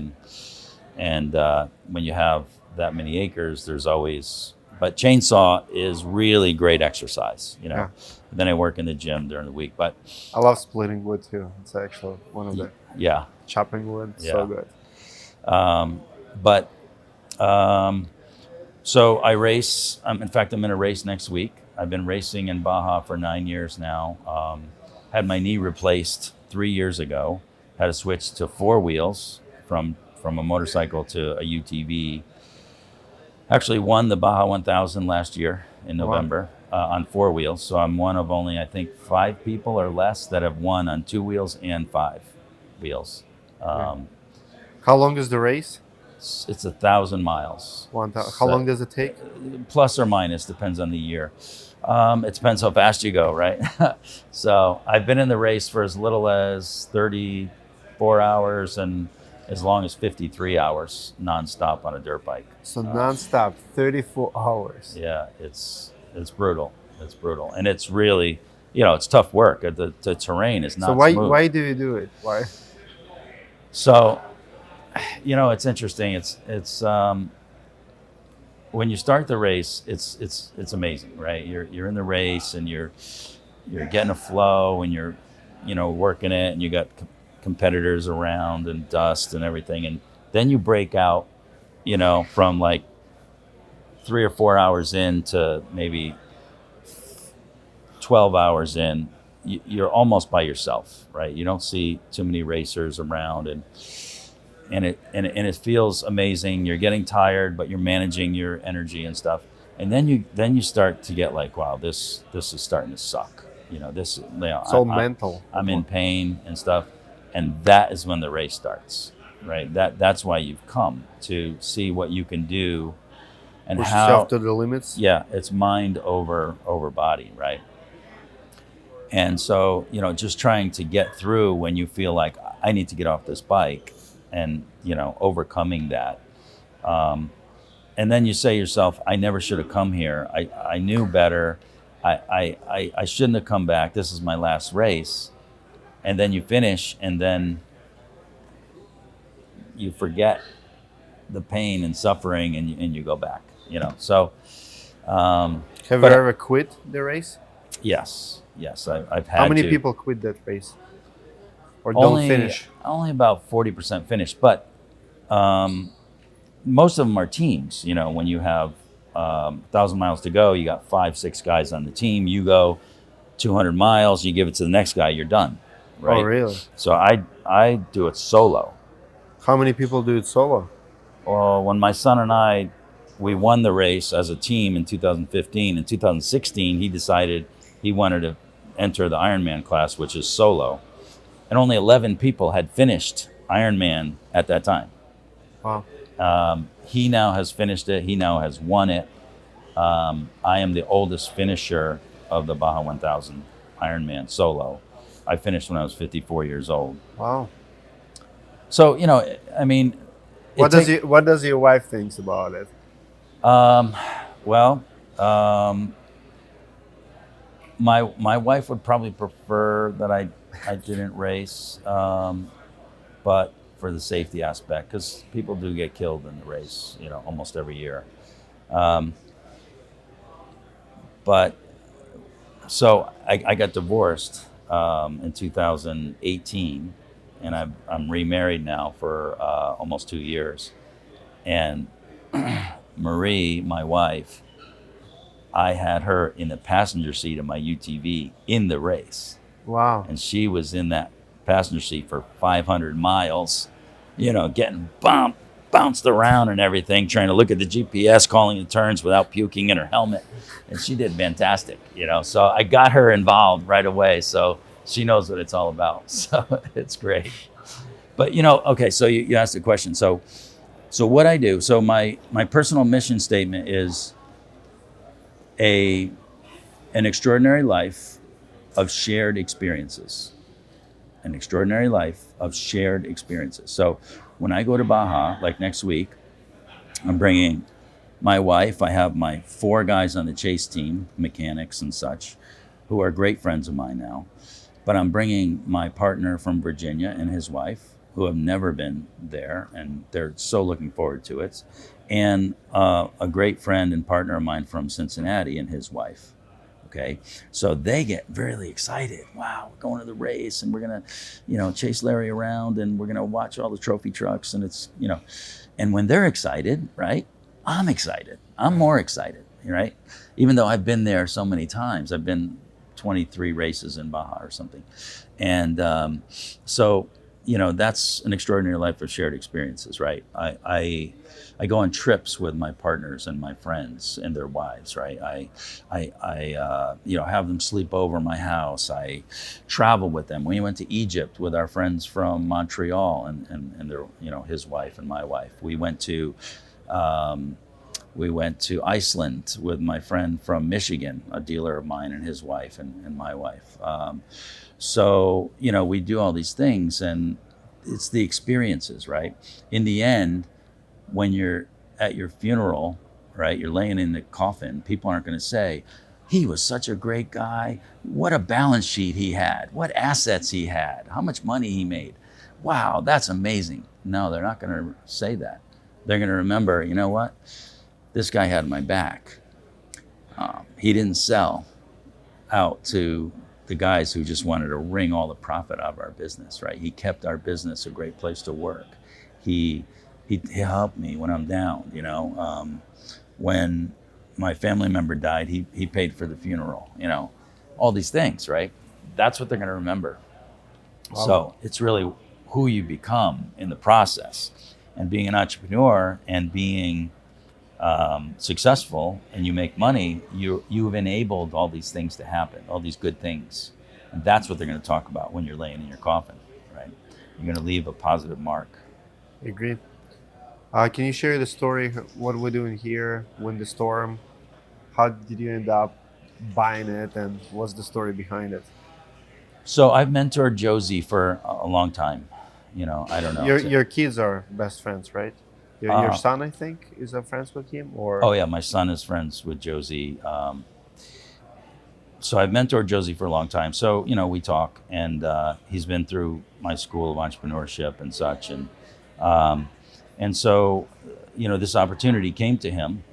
And when you have that many acres, there's always, but chainsaw is really great exercise, Yeah. Then I work in the gym during the week, but I love splitting wood too. It's actually one of the yeah. chopping wood. Yeah. So good. So I race. In fact, I'm in a race next week. I've been racing in Baja for 9 years now. Had my knee replaced 3 years ago. Had to switch to 4 wheels from a motorcycle to a UTV. Actually won the Baja 1000 last year in November on 4 wheels. So I'm one of only, I think, 5 people or less that have won on 2 wheels and 5 wheels. How long is the race? It's 1,000 miles. 1,000. How long does it take? Plus or minus, depends on the year. It depends how fast you go, right? So I've been in the race for as little as 34 hours and as long as 53 hours nonstop on a dirt bike. So nonstop, 34 hours. Yeah, it's brutal. It's brutal, and it's really, it's tough work. The terrain is not. So why smooth. do you do it? Why? So, it's interesting. It's when you start the race, it's amazing, right? You're in the race and you're getting a flow and you're working it, and you got competitors around and dust and everything, and then you break out, from like 3 or 4 hours in to maybe 12 hours in, you're almost by yourself, right? You don't see too many racers around, and it feels amazing. You're getting tired, but you're managing your energy and stuff. And then you start to get like, wow, this is starting to suck. It's all mental. I'm in pain and stuff, and that is when the race starts, right? That's why you've come to see what you can do, and Push how yourself to the limits. Yeah, it's mind over body, right? And so, just trying to get through when you feel like I need to get off this bike, and overcoming that. And then you say to yourself, I never should have come here. I knew better. I shouldn't have come back. This is my last race. And then you finish, and then you forget the pain and suffering, and you go back. So. Have you ever quit the race? Yes, I've had. How many to. people quit that race, or Only, don't finish? Only about 40% finish, but most of them are teams. When you have 1,000 miles to go, you got 5-6 guys on the team. You go 200 miles, you give it to the next guy, you're done. Right? Oh, really? So I do it solo. How many people do it solo? Well, when my son and we won the race as a team in 2015. In 2016, he decided he wanted to enter the Ironman class, which is solo. And only 11 people had finished Ironman at that time. Wow. He now has finished it. He now has won it. I am the oldest finisher of the Baja 1000 Ironman solo. I finished when I was 54 years old. Wow. So, I mean... What does your wife think about it? My wife would probably prefer that I didn't race, but for the safety aspect, because people do get killed in the race, almost every year. But so I got divorced in 2018, and I'm remarried now for almost 2 years. And Marie, my wife, I had her in the passenger seat of my UTV in the race. Wow. And she was in that passenger seat for 500 miles, getting bump, bounced around and everything, trying to look at the GPS, calling the turns without puking in her helmet. And she did fantastic, you know. So I got her involved right away. So she knows what it's all about. So it's great. But, you know, okay, so you asked a question. So what I do, so my personal mission statement is an extraordinary life of shared experiences. An extraordinary life of shared experiences. So when I go to Baja, like next week, I'm bringing my wife. I have my 4 guys on the chase team, mechanics and such, who are great friends of mine now. But I'm bringing my partner from Virginia and his wife, who have never been there, and they're so looking forward to it. And a great friend and partner of mine from Cincinnati and his wife. Okay, so they get really excited. Wow, we're going to the race, and we're gonna, you know, chase Larry around, and we're gonna watch all the trophy trucks, and it's, you know, and when they're excited, right? I'm excited. I'm more excited, right? Even though I've been there so many times, I've been 23 races in Baja or something, and so, you know, that's an extraordinary life of shared experiences, right? I go on trips with my partners and my friends and their wives, right? I you know, have them sleep over my house. I travel with them. We went to Egypt with our friends from Montreal and their, you know, his wife and my wife. We went to Iceland with my friend from Michigan, a dealer of mine, and his wife and my wife. So, you know, we do all these things, and it's the experiences, right? In the end, when you're at your funeral, right, you're laying in the coffin, people aren't going to say, he was such a great guy. What a balance sheet he had. What assets he had. How much money he made. Wow, that's amazing. No, they're not going to say that. They're going to remember, you know what? This guy had my back. He didn't sell out to the guys who just wanted to wring all the profit out of our business, right? He kept our business a great place to work. He helped me when I'm down, you know. When my family member died, he paid for the funeral, you know. All these things, right? That's what they're going to remember. Wow. So it's really who you become in the process. And being an entrepreneur and being successful, and you make money, you've enabled all these things to happen, all these good things. And that's what they're going to talk about when you're laying in your coffin, right? You're going to leave a positive mark. Agreed. Can you share the story? What we're doing here, Win the Storm? How did you end up buying it, and what's the story behind it? So I've mentored Josie for a long time. You know, I don't know. Your kids are best friends, right? Your son, I think, is friends with him, or? Oh yeah, my son is friends with Josie. So I've mentored Josie for a long time. So, you know, we talk, and he's been through my school of entrepreneurship and such, and so, you know, this opportunity came to him.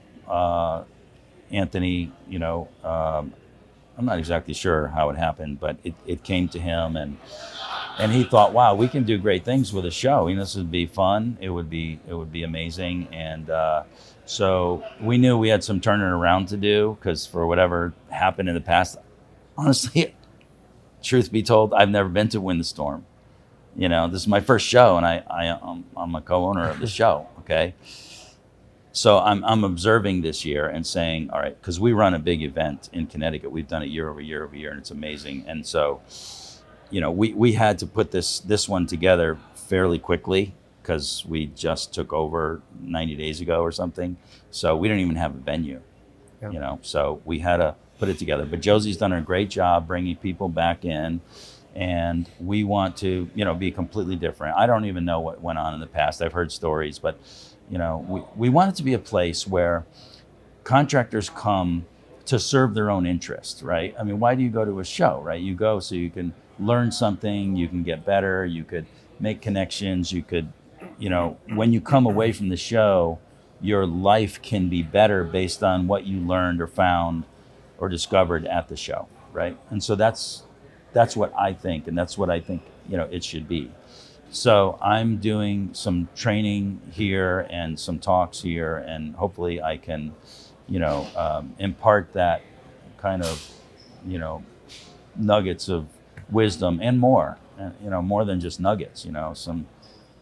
Anthony, you know, I'm not exactly sure how it happened, but it came to him, and he thought, wow, we can do great things with a show. You know, this would be fun. It would be amazing. And so we knew we had some turning around to do, because for whatever happened in the past, honestly, truth be told, I've never been to Win the Storm. You know, this is my first show, and I'm a co-owner of the show. Okay. So I'm observing this year and saying, all right, because we run a big event in Connecticut. We've done it year over year over year, and it's amazing. And so, you know, we had to put this one together fairly quickly, because we just took over 90 days ago or something. So we didn't even have a venue, you know, so we had to put it together. But Josie's done a great job bringing people back in, and we want to, you know, be completely different. I don't even know what went on in the past. I've heard stories, but, you know, we want it to be a place where contractors come to serve their own interest, right? I mean, why do you go to a show, right? You go so you can learn something, you can get better, you could make connections, you could, you know, when you come away from the show, your life can be better based on what you learned or found or discovered at the show, right? And so that's what I think, and that's what I think, you know, it should be. So I'm doing some training here and some talks here, and hopefully I can, you know, impart that kind of, you know, nuggets of wisdom and more, you know, more than just nuggets, you know, some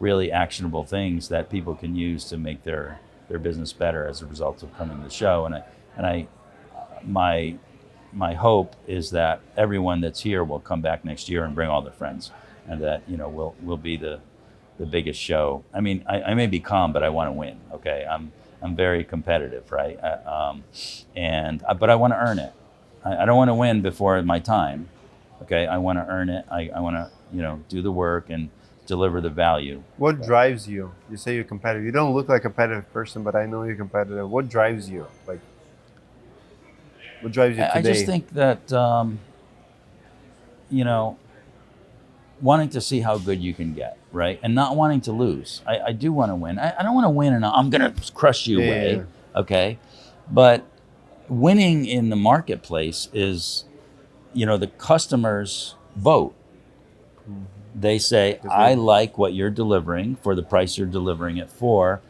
really actionable things that people can use to make their business better as a result of coming to the show. And I my hope is that everyone that's here will come back next year and bring all their friends, and that we'll be the biggest show. I mean, I may be calm, but I want to win. Okay, I'm very competitive, right? But I want to earn it. I don't want to win before my time. Okay, I want to earn it. I want to do the work and deliver the value. What drives you? You say you're competitive. You don't look like a competitive person, but I know you're competitive. What drives you? Like, what drives you today? I just think that wanting to see how good you can get, right? And not wanting to lose. I do want to win. I don't want to win and I'm going to crush you away, Yeah. okay? But winning in the marketplace is, the customers vote. They say, I like what you're delivering for the price you're delivering it for,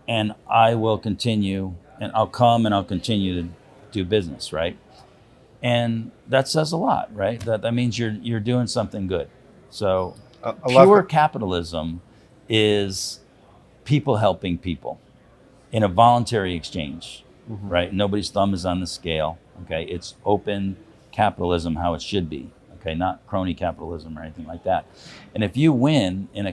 and I will continue, and I'll come and I'll continue to do business, right? And that says a lot, right? That means you're doing something good. So pure capitalism is people helping people in a voluntary exchange, right? Nobody's thumb is on the scale, okay? It's open capitalism how it should be, okay? Not crony capitalism or anything like that. And if you win in a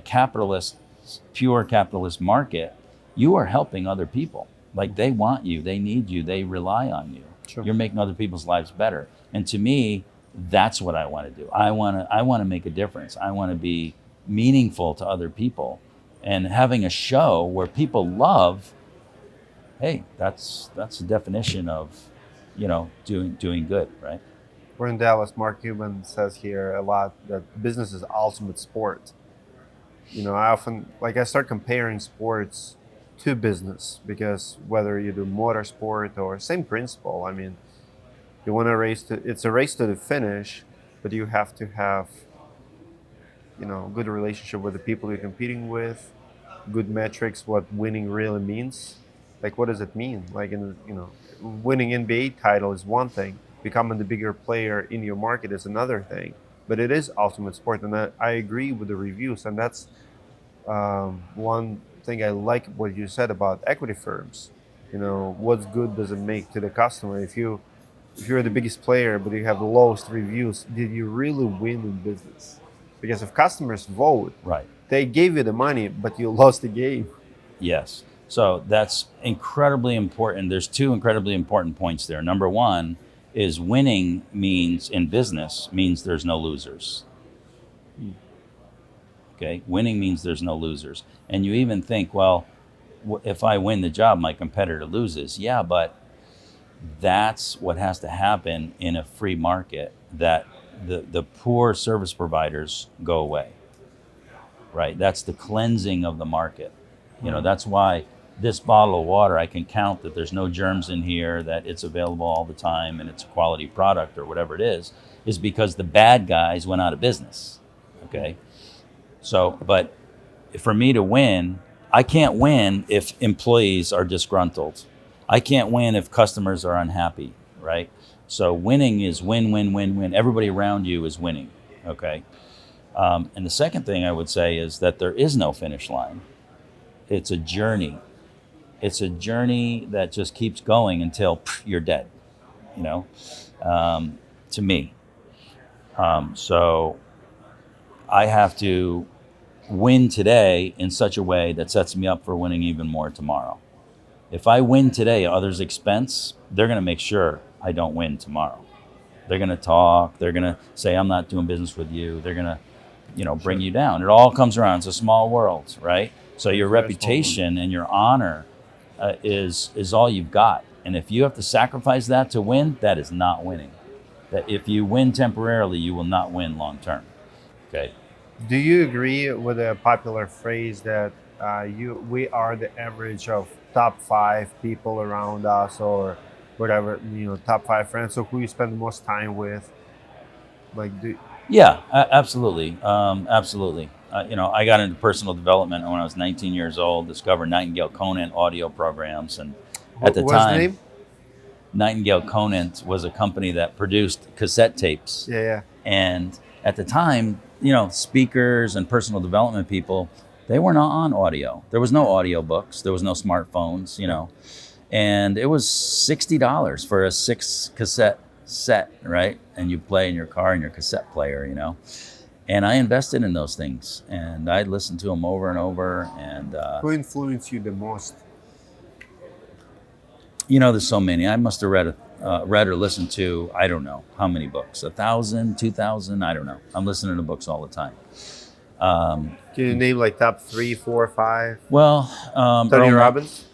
pure capitalist market, you are helping other people. Like, they want you, they need you, they rely on you. Sure. You're making other people's lives better. And to me, that's what I want to do. I want to make a difference. I want to be meaningful to other people, and having a show where people love. Hey, that's the definition of, doing good, right? We're in Dallas. Mark Cuban says here a lot that business is the ultimate sport. I start comparing sports to business, because whether you do motorsport or same principle, I mean, you want to it's a race to the finish, but you have to have, good relationship with the people you're competing with, good metrics, what winning really means. Like, what does it mean? Like, winning NBA title is one thing, becoming the bigger player in your market is another thing, but it is ultimate sport. And I agree with the reviews, and that's one thing I like what you said about equity firms. What good does it make to the customer if you're the biggest player but you have the lowest reviews? Did you really win in business? Because if customers vote, Right. they gave you the money, but you lost the game. Yes. So that's incredibly important. There's two incredibly important points there. Number one is winning means there's no losers. Okay, winning means there's no losers. And you even think, well, if I win the job, my competitor loses. Yeah, but that's what has to happen in a free market, that the poor service providers go away, right? That's the cleansing of the market. That's why this bottle of water, I can count that there's no germs in here, that it's available all the time, and it's a quality product or whatever it is because the bad guys went out of business, okay? So, but for me to win, I can't win if employees are disgruntled. I can't win if customers are unhappy, right? So winning is win, win, win, win. Everybody around you is winning, okay? And the second thing I would say is that there is no finish line. It's a journey. It's a journey that just keeps going until you're dead, to me. So I have to win today in such a way that sets me up for winning even more tomorrow. If I win today at others' expense, they're going to make sure I don't win tomorrow. They're going to talk. They're going to say, I'm not doing business with you. They're going to, bring you down. It all comes around. It's a small world, right? So your reputation and your honor is all you've got. And if you have to sacrifice that to win, that is not winning. That if you win temporarily, you will not win long term. Okay. Do you agree with a popular phrase that we are the average of top 5 people around us, or whatever, top 5 friends, so who you spend the most time with? Yeah, absolutely. Absolutely. I got into personal development when I was 19 years old, discovered Nightingale Conant audio programs. And at the What's the time, name? Nightingale Conant was a company that produced cassette tapes. Yeah. And at the time, speakers and personal development people They were not on audio. There was no audio books. There was no smartphones, you know. And it was $60 for a 6 cassette set, right? And you play in your car in your cassette player, you know. And I invested in those things, and I listened to them over and over. And Who influenced you the most? you know, there's so many. I must have read or listened to, I don't know how many books, 1,000, 2,000, I don't know. I'm listening to books all the time. Can you name like top 3, 4, 5? Well, Tony Earl Robbins?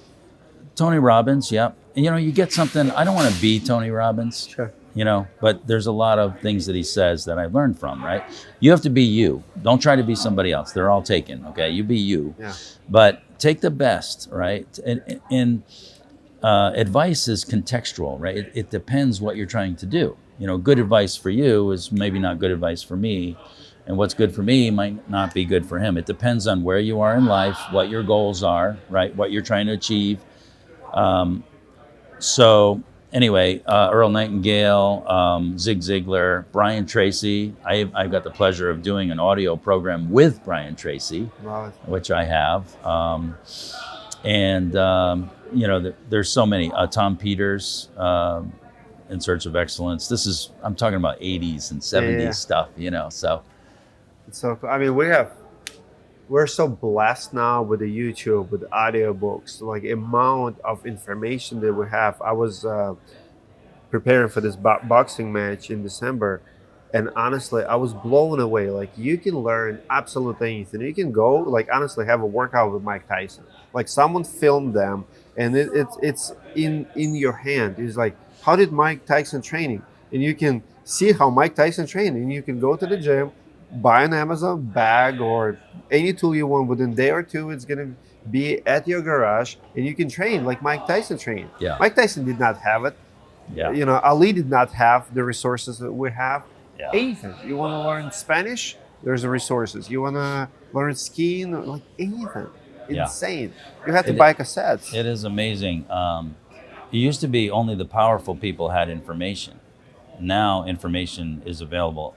Tony Robbins, yep. And, you know, you get something. I don't want to be Tony Robbins, Sure. you know, but there's a lot of things that he says that I learned from, right? You have to be you. Don't try to be somebody else. They're all taken, okay? You be you. Yeah. But take the best, right? And advice is contextual, right? It depends what you're trying to do. You know, good advice for you is maybe not good advice for me. And what's good for me might not be good for him. It depends on where you are in life, what your goals are, right? What you're trying to achieve. So anyway, Earl Nightingale, Zig Ziglar, Brian Tracy. I've got the pleasure of doing an audio program with Brian Tracy, Wow. which I have. You know, there's so many. Tom Peters, In Search of Excellence. I'm talking about 80s and 70s stuff, you know, so. So, I mean, we're so blessed now with the YouTube, with audiobooks, like amount of information that we have. I was preparing for this boxing match in December, and honestly, I was blown away. Like, you can learn absolutely anything. You can go, like, honestly, have a workout with Mike Tyson. Like, someone filmed them, and it's in your hand. It's like, how did Mike Tyson training? And you can see how Mike Tyson trained, and you can go to the gym, buy an Amazon bag or any tool you want. Within a day or two, it's gonna be at your garage, and you can train like Mike Tyson trained. Yeah. Mike Tyson did not have it. Yeah. You know, Ali did not have the resources that we have. Yeah. Anything. You want to learn Spanish? There's the resources. You want to learn skiing? Like anything. Yeah. Insane. You have to buy cassettes. It is amazing. It used to be only the powerful people had information. Now information is available.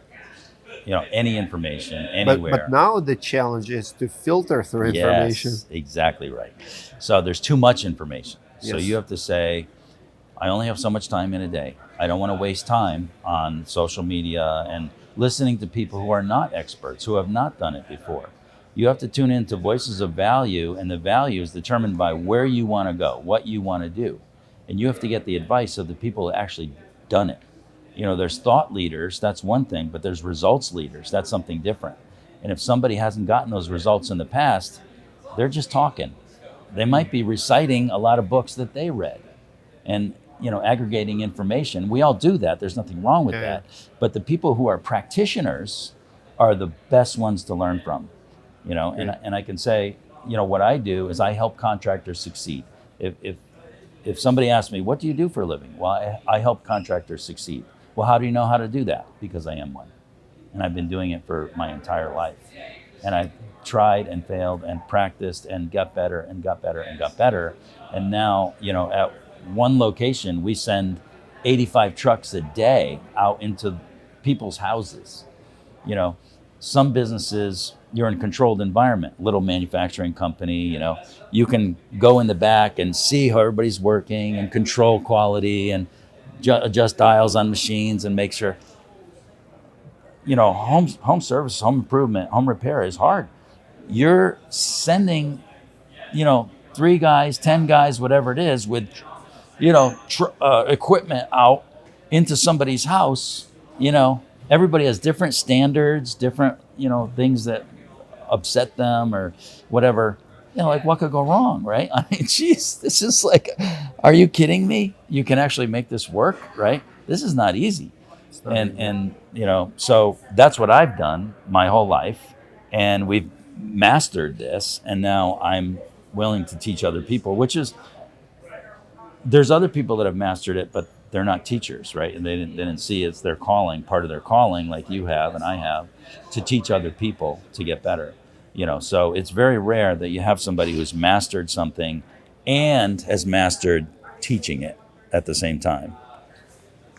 You know, any information, anywhere. But now the challenge is to filter through information. Yes, exactly right. So there's too much information. So Yes. you have to say, I only have so much time in a day. I don't want to waste time on social media and listening to people who are not experts, who have not done it before. You have to tune into voices of value, and the value is determined by where you want to go, what you want to do. And you have to get the advice of the people who actually done it. You know, there's thought leaders, that's one thing, but there's results leaders, that's something different. And if somebody hasn't gotten those results in the past, they're just talking. They might be reciting a lot of books that they read and, you know, aggregating information. We all do that. There's nothing wrong with that. But the people who are practitioners are the best ones to learn from, you know, and I can say, you know, what I do is I help contractors succeed. If somebody asks me, what do you do for a living? Well, I help contractors succeed. Well, how do you know how to do that? Because I am one. And I've been doing it for my entire life. And I've tried and failed and practiced and got better and got better and got better. And now, you know, at one location, we send 85 trucks a day out into people's houses. You know, some businesses, you're in a controlled environment, little manufacturing company, you know, you can go in the back and see how everybody's working and control quality and adjust dials on machines and make sure. You know, home service, home improvement, home repair is hard. You're sending, you know, 3 guys, 10 guys, whatever it is, with, you know, equipment out into somebody's house. You know, everybody has different standards, different, you know, things that upset them or whatever. You know, like what could go wrong, right? I mean, geez, this is like, are you kidding me? You can actually make this work, right? This is not easy. And you know, so that's what I've done my whole life, and we've mastered this, and now I'm willing to teach other people, which is, there's other people that have mastered it, but they're not teachers, right? And they didn't see it's their calling, part of their calling, like you have and I have, to teach other people to get better. You know, so it's very rare that you have somebody who's mastered something and has mastered teaching it at the same time.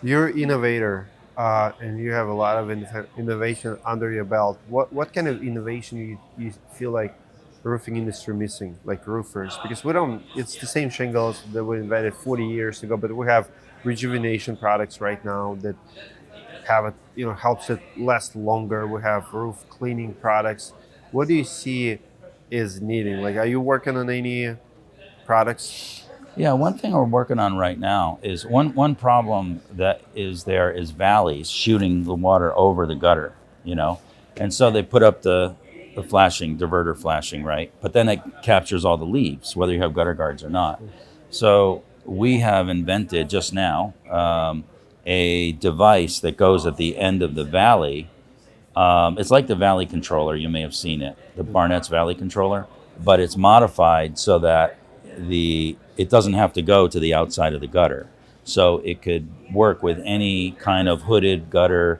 You're an innovator, and you have a lot of innovation under your belt. What kind of innovation you feel like roofing industry missing, like roofers? Because we don't. It's the same shingles that we invented 40 years ago, but we have rejuvenation products right now that have it, helps it last longer. We have roof cleaning products. What do you see is needing? Like, are you working on any products? Yeah, one thing we're working on right now is one problem that is there is valleys shooting the water over the gutter, and so they put up the flashing diverter flashing, right? But then it captures all the leaves, whether you have gutter guards or not. So we have invented just now a device that goes at the end of the valley. It's like the Valley controller. You may have seen it, the Barnett's Valley controller, but it's modified so that it doesn't have to go to the outside of the gutter. So it could work with any kind of hooded gutter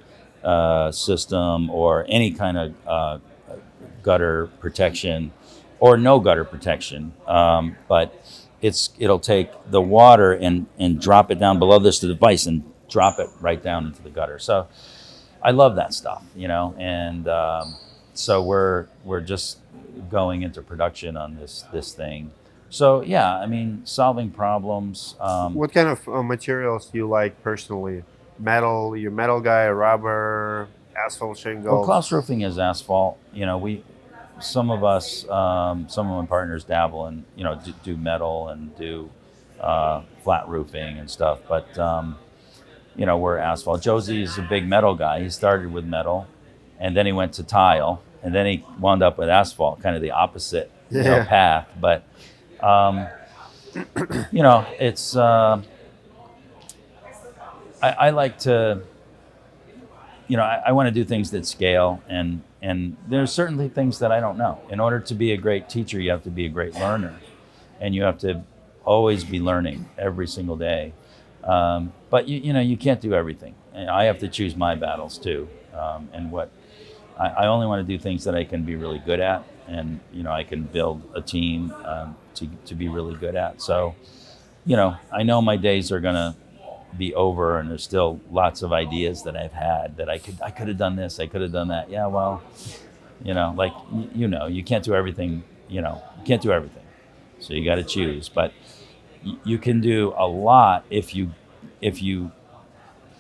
system or any kind of gutter protection or no gutter protection. But it'll take the water and drop it down below this device and drop it right down into the gutter. So I love that stuff, and so we're just going into production on this thing. So yeah, I mean, solving problems. What kind of materials do you like personally? Metal, you're a metal guy, rubber, asphalt Well, shingles. Klaus Roofing is asphalt. Some of us, some of my partners dabble in, do metal and do flat roofing and stuff. But we're asphalt. Josie is a big metal guy. He started with metal, and then he went to tile, and then he wound up with asphalt, kind of the opposite path. But it's I like to, I want to do things that scale, and there's certainly things that I don't know. In order to be a great teacher, you have to be a great learner, and you have to always be learning every single day. But you can't do everything. And I have to choose my battles too. And what I only want to do things that I can be really good at, and I can build a team to be really good at. So, I know my days are gonna be over, and there's still lots of ideas that I've had that I could have done this, I could have done that. Yeah, well, like you can't do everything. You can't do everything. So you got to choose, but you can do a lot if you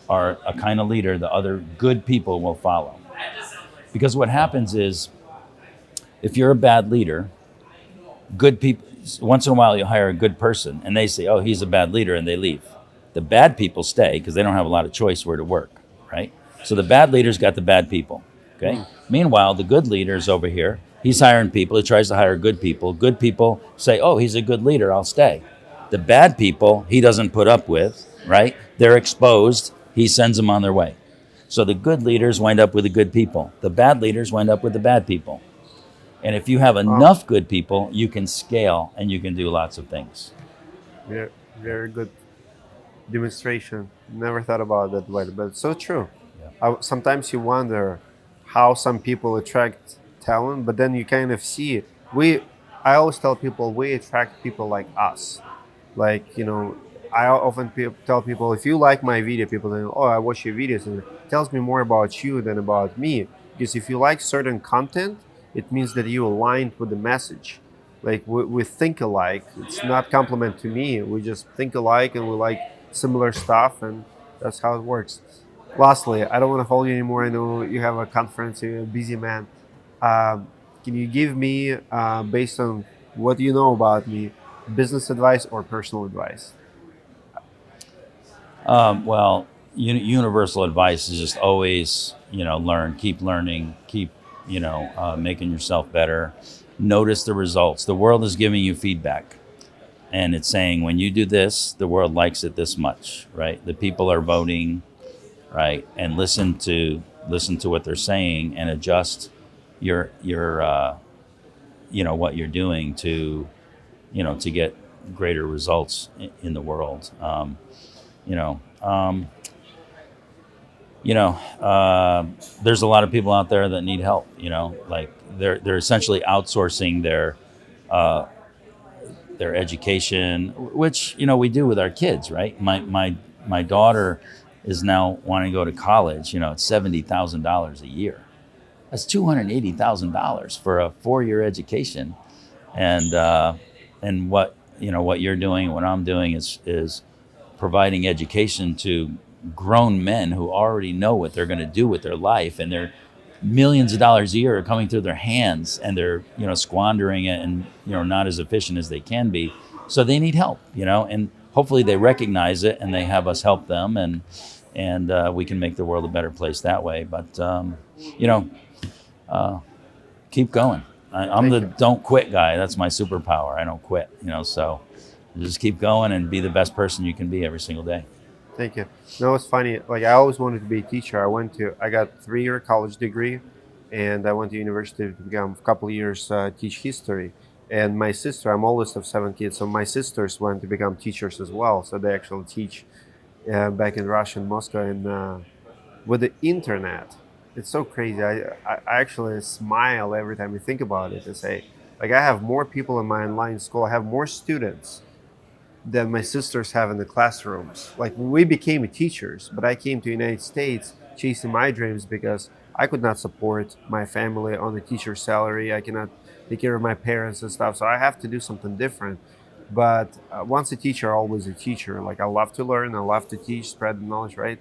are a kind of leader the other good people will follow. Because what happens is, if you're a bad leader, good people, once in a while you hire a good person and they say, oh, he's a bad leader, and they leave. The bad people stay because they don't have a lot of choice where to work, right? So the bad leader's got the bad people, okay? Meanwhile, the good leader's over here. He's hiring people. He tries to hire good people. Good people say, oh, he's a good leader, I'll stay. The bad people he doesn't put up with, right? They're exposed. He sends them on their way. So the good leaders wind up with the good people. The bad leaders wind up with the bad people. And if you have enough good people, you can scale and you can do lots of things. Very, very good demonstration. Never thought about it that way, but it's so true. Yeah. Sometimes you wonder how some people attract talent, but then you kind of see I always tell people we attract people like us. Like, I often tell people, if you like my video, people say, oh, I watch your videos, and it tells me more about you than about me. Because if you like certain content, it means that you aligned with the message. Like, we think alike. It's not compliment to me. We just think alike, and we like similar stuff, and that's how it works. Lastly, I don't want to hold you anymore. I know you have a conference, you're a busy man. Can you give me, based on what you know about me, business advice or personal advice? Well, universal advice is just always, learn, keep learning, keep, making yourself better. Notice the results. The world is giving you feedback, and it's saying, when you do this, the world likes it this much, right? The people are voting, right? And listen to what they're saying and adjust your what you're doing to get greater results in the world. There's a lot of people out there that need help. Like they're essentially outsourcing their education, which we do with our kids, right? My daughter is now wanting to go to college. It's $70,000 a year. That's $280,000 for a 4-year education. And what what you're doing, what I'm doing is providing education to grown men who already know what they're going to do with their life, and they're millions of dollars a year are coming through their hands, and they're squandering it, and not as efficient as they can be. So they need help, and hopefully they recognize it and they have us help them, and we can make the world a better place that way. But you know, keep going. I'm Thank the you. don't quit guy. That's my superpower. I don't quit. So just keep going and be the best person you can be every single day. Thank you. No, it's funny. Like I always wanted to be a teacher. I got 3 year college degree, and I went to university to become a couple of years teach history. And my sister, I'm oldest of 7 kids, so my sisters went to become teachers as well. So they actually teach back in Russia and Moscow. And with the internet, it's so crazy. I actually smile every time I think about it and say, like, I have more people in my online school. I have more students than my sisters have in the classrooms. Like we became teachers, but I came to the United States chasing my dreams because I could not support my family on a teacher's salary. I cannot take care of my parents and stuff. So I have to do something different. But once a teacher, always a teacher. Like I love to learn, I love to teach, spread the knowledge, right?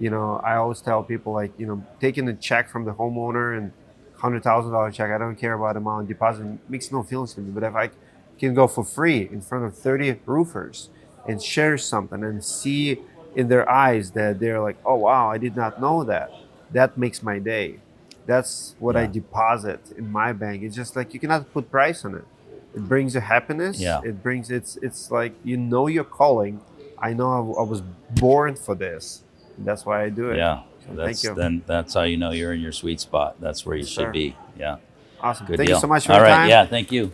I always tell people like, taking a check from the homeowner and $100,000 check, I don't care about amount deposit, makes no feelings to me. But if I can go for free in front of 30 roofers and share something and see in their eyes that they're like, oh wow, I did not know that. That makes my day. That's what I Yeah, deposit in my bank. It's just like you cannot put price on it. It brings you happiness. yeah, It's like your calling. I know I was born for this. That's why I do it. yeah. So thank That's you. then that's how you know you're in your sweet spot. That's where you Yes, should sir. be. Yeah, Awesome. good Thank you so deal. much for All your right. time. Yeah, thank you.